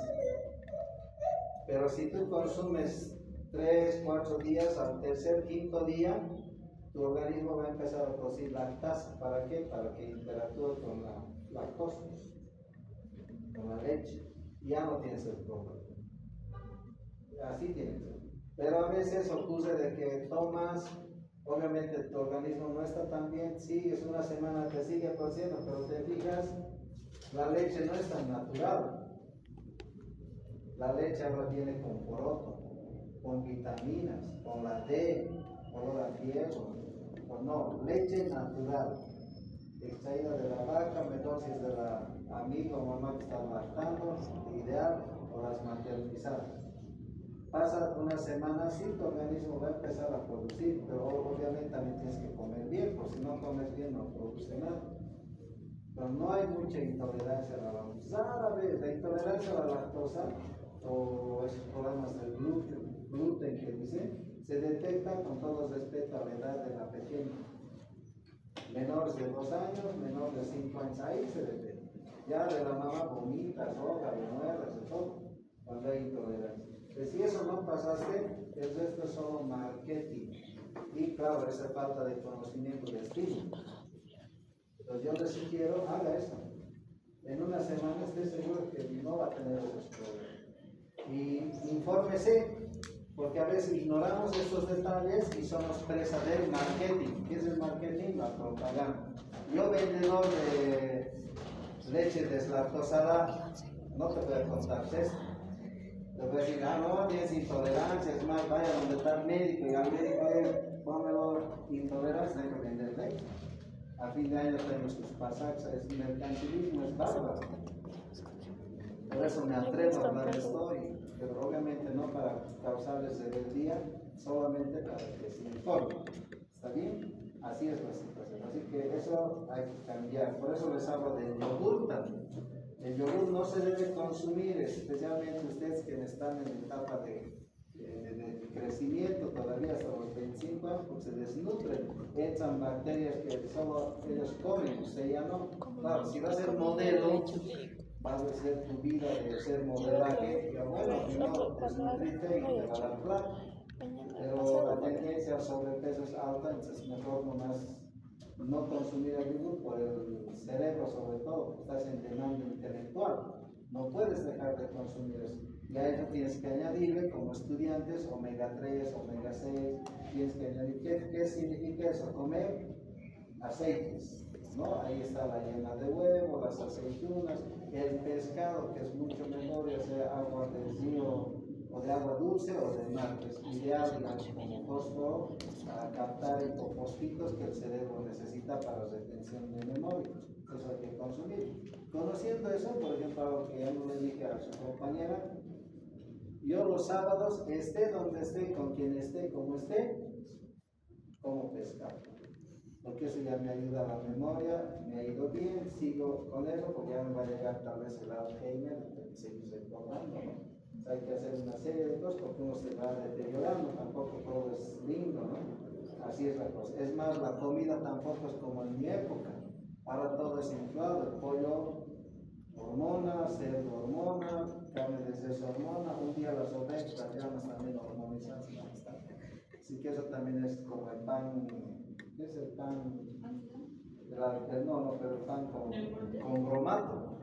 Pero si tú consumes 3, 4 días, al tercer, quinto día, tu organismo va a empezar a producir lactasa. ¿Para qué? Para que interactúe con la lactosa, con la leche. Ya no tienes el problema. Así tiene que ser. Pero a veces ocurre de que tomas, obviamente tu organismo no está tan bien, sigues una semana, te sigue produciendo, pero te fijas, la leche no es tan natural. La leche ahora viene con poroto, con vitaminas, con la D, olor a hierro, o no, leche natural, extraída de la vaca, dosis de la amiga o mamá que está lactando, ideal, o las materializadas. Pasa una semana así, tu organismo va a empezar a producir, pero obviamente también tienes que comer bien, porque si no comes bien no produce nada. Pero no hay mucha intolerancia a la lactosa. Rara vez, la intolerancia a la lactosa o esos problemas del gluten que dicen, se detecta con todo respeto a la edad de la pequeña. Menores de 2 años, menores de 5 años, ahí se detecta. Ya de la mamá vomita, soja, muerdas, de todo, cuando hay intolerancia. Si eso no pasaste, el resto es solo marketing. Y claro, esa falta de conocimiento de estímulo. Entonces yo les sugiero, haga eso. En una semana estoy seguro que no va a tener esos problemas. Y infórmese, porque a veces ignoramos estos detalles y somos presa del marketing. ¿Qué es el marketing? La propaganda. Yo, vendedor de leche deslactosada, no te voy a contar esto. Te voy a decir, no, tienes intolerancia, es más, vaya donde está el médico y al médico, póngalo intolerancia, deja vender leche. A fin de año tenemos sus pasajes, es mercantilismo, es bárbaro. Por eso me atrevo a hablar de esto, pero obviamente no para causarles rebeldía, solamente para que se informen. ¿Está bien? Así es la situación. Así que eso hay que cambiar. Por eso les hablo del yogur también. El yogur no se debe consumir, especialmente ustedes que están en etapa de crecimiento todavía hasta los 25 años, porque se desnutren, entran bacterias que solo ellos comen, usted ya no. Claro, si va a ser modelo, va a ser tu vida de ser modelaje, y bueno, si no, desnutrirte y te va a dar plato. Pero la tendencia al sobrepeso es alta, entonces mejor no consumir el yogur por el cerebro, sobre todo, estás en demanda intelectual. No puedes dejar de consumir eso. Y a eso tienes que añadirle, como estudiantes, omega 3, omega 6, tienes que añadir. ¿Qué significa eso? Comer aceites, ¿no? Ahí está la yema de huevo, las aceitunas, el pescado, que es mucho mejor, ya sea agua del río o de agua dulce o de mar, es ideal, digamos, como fósforo para captar hipofosfitos que el cerebro necesita para retención de memoria. Eso hay que consumir. Conociendo eso, por ejemplo, algo que ya no le dije a su compañera, yo los sábados, esté donde esté, con quien esté, como esté, como pescado. Porque eso ya me ayuda a la memoria, me ha ido bien, sigo con eso, porque ya me va a llegar tal vez el Alzheimer, de seguir recordando, ¿no? Hay que hacer una serie de cosas porque uno se va deteriorando, tampoco todo es lindo, ¿no? Así es la cosa. Es más, la comida tampoco es como en mi época. Ahora todo es inflado, el pollo, hormona, cerdo, hormona, carne de seso, hormona, un día las ovejas, las llamas también hormonizadas. Así que eso también es como el pan, ¿qué es el pan? No, pero el pan con bromato.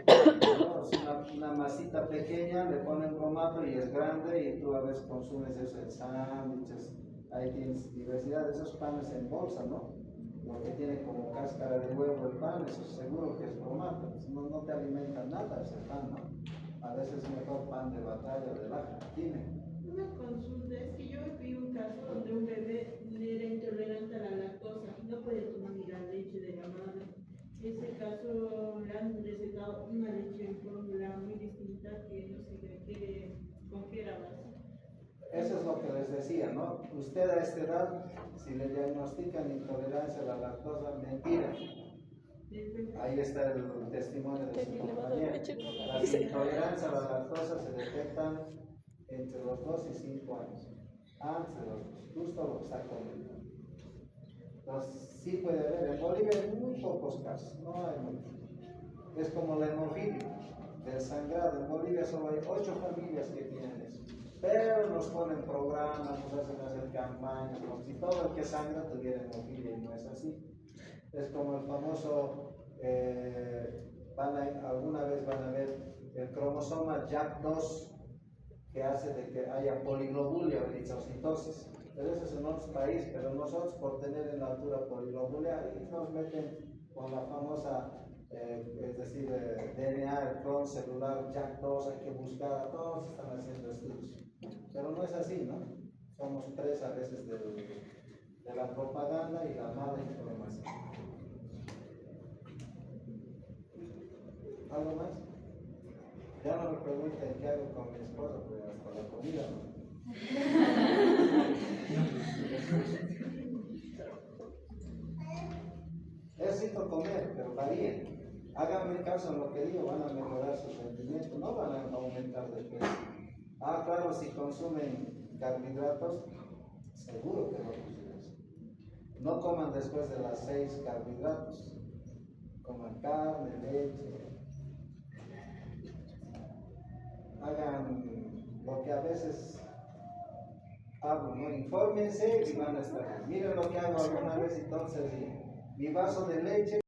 No, es una masita pequeña, le ponen bromato y es grande y tú a veces consumes eso en sándwiches, ahí tienes diversidad de esos panes en bolsa, ¿no? Lo que tiene como cáscara de huevo el pan, eso seguro que es bromato, no te alimenta nada ese pan, ¿no? A veces es mejor pan de batalla, de laja. Dime. Una consulta, es que yo vi un caso donde un bebé era intolerante a la lactosa, no podía tomar ni la leche de la madre. En ese caso le han recetado una leche en fórmula muy distinta que no sé con qué era base. Eso es lo que les decía, ¿no? Usted a esta edad, si le diagnostican intolerancia a la lactosa, mentira. Ahí está el testimonio de su compañero. Las intolerancias a la lactosa se detectan entre los 2 y 5 años. Antes de los justo lo que está comiendo. Entonces, sí puede haber. En Bolivia hay muy pocos casos, no hay muchos. Es como la hemofilia, del sangrado. En Bolivia solo hay 8 familias que tienen eso. Pero nos ponen programas, nos hacen hacer campañas, como si todo el que sangra tuviera hemofilia, y no es así. Es como el famoso, alguna vez van a ver el cromosoma JAK2 que hace de que haya poliglobulia o eritrocitosis. Pero eso es en otros países, pero nosotros por tener en la altura poliglobulia, ahí nos meten con la famosa, es decir, DNA, el clon celular JAK2, hay que buscar, todos están haciendo estudios. Pero no es así, ¿no? Somos presos a veces de la propaganda y la mala información. ¿Algo más? Ya no me pregunten qué hago con mi esposa, porque hasta la comida, ¿no? Es rico comer, pero varíen. Háganme caso en lo que digo, van a mejorar sus rendimientos, no van a aumentar de peso. Ah, claro, si consumen carbohidratos, seguro que no consumen eso. No coman después de las 6 carbohidratos. Coman carne, leche. Hagan lo que a veces hablo, ¿no? Infórmense y van a estar bien. Miren lo que hago alguna vez entonces, mi vaso de leche.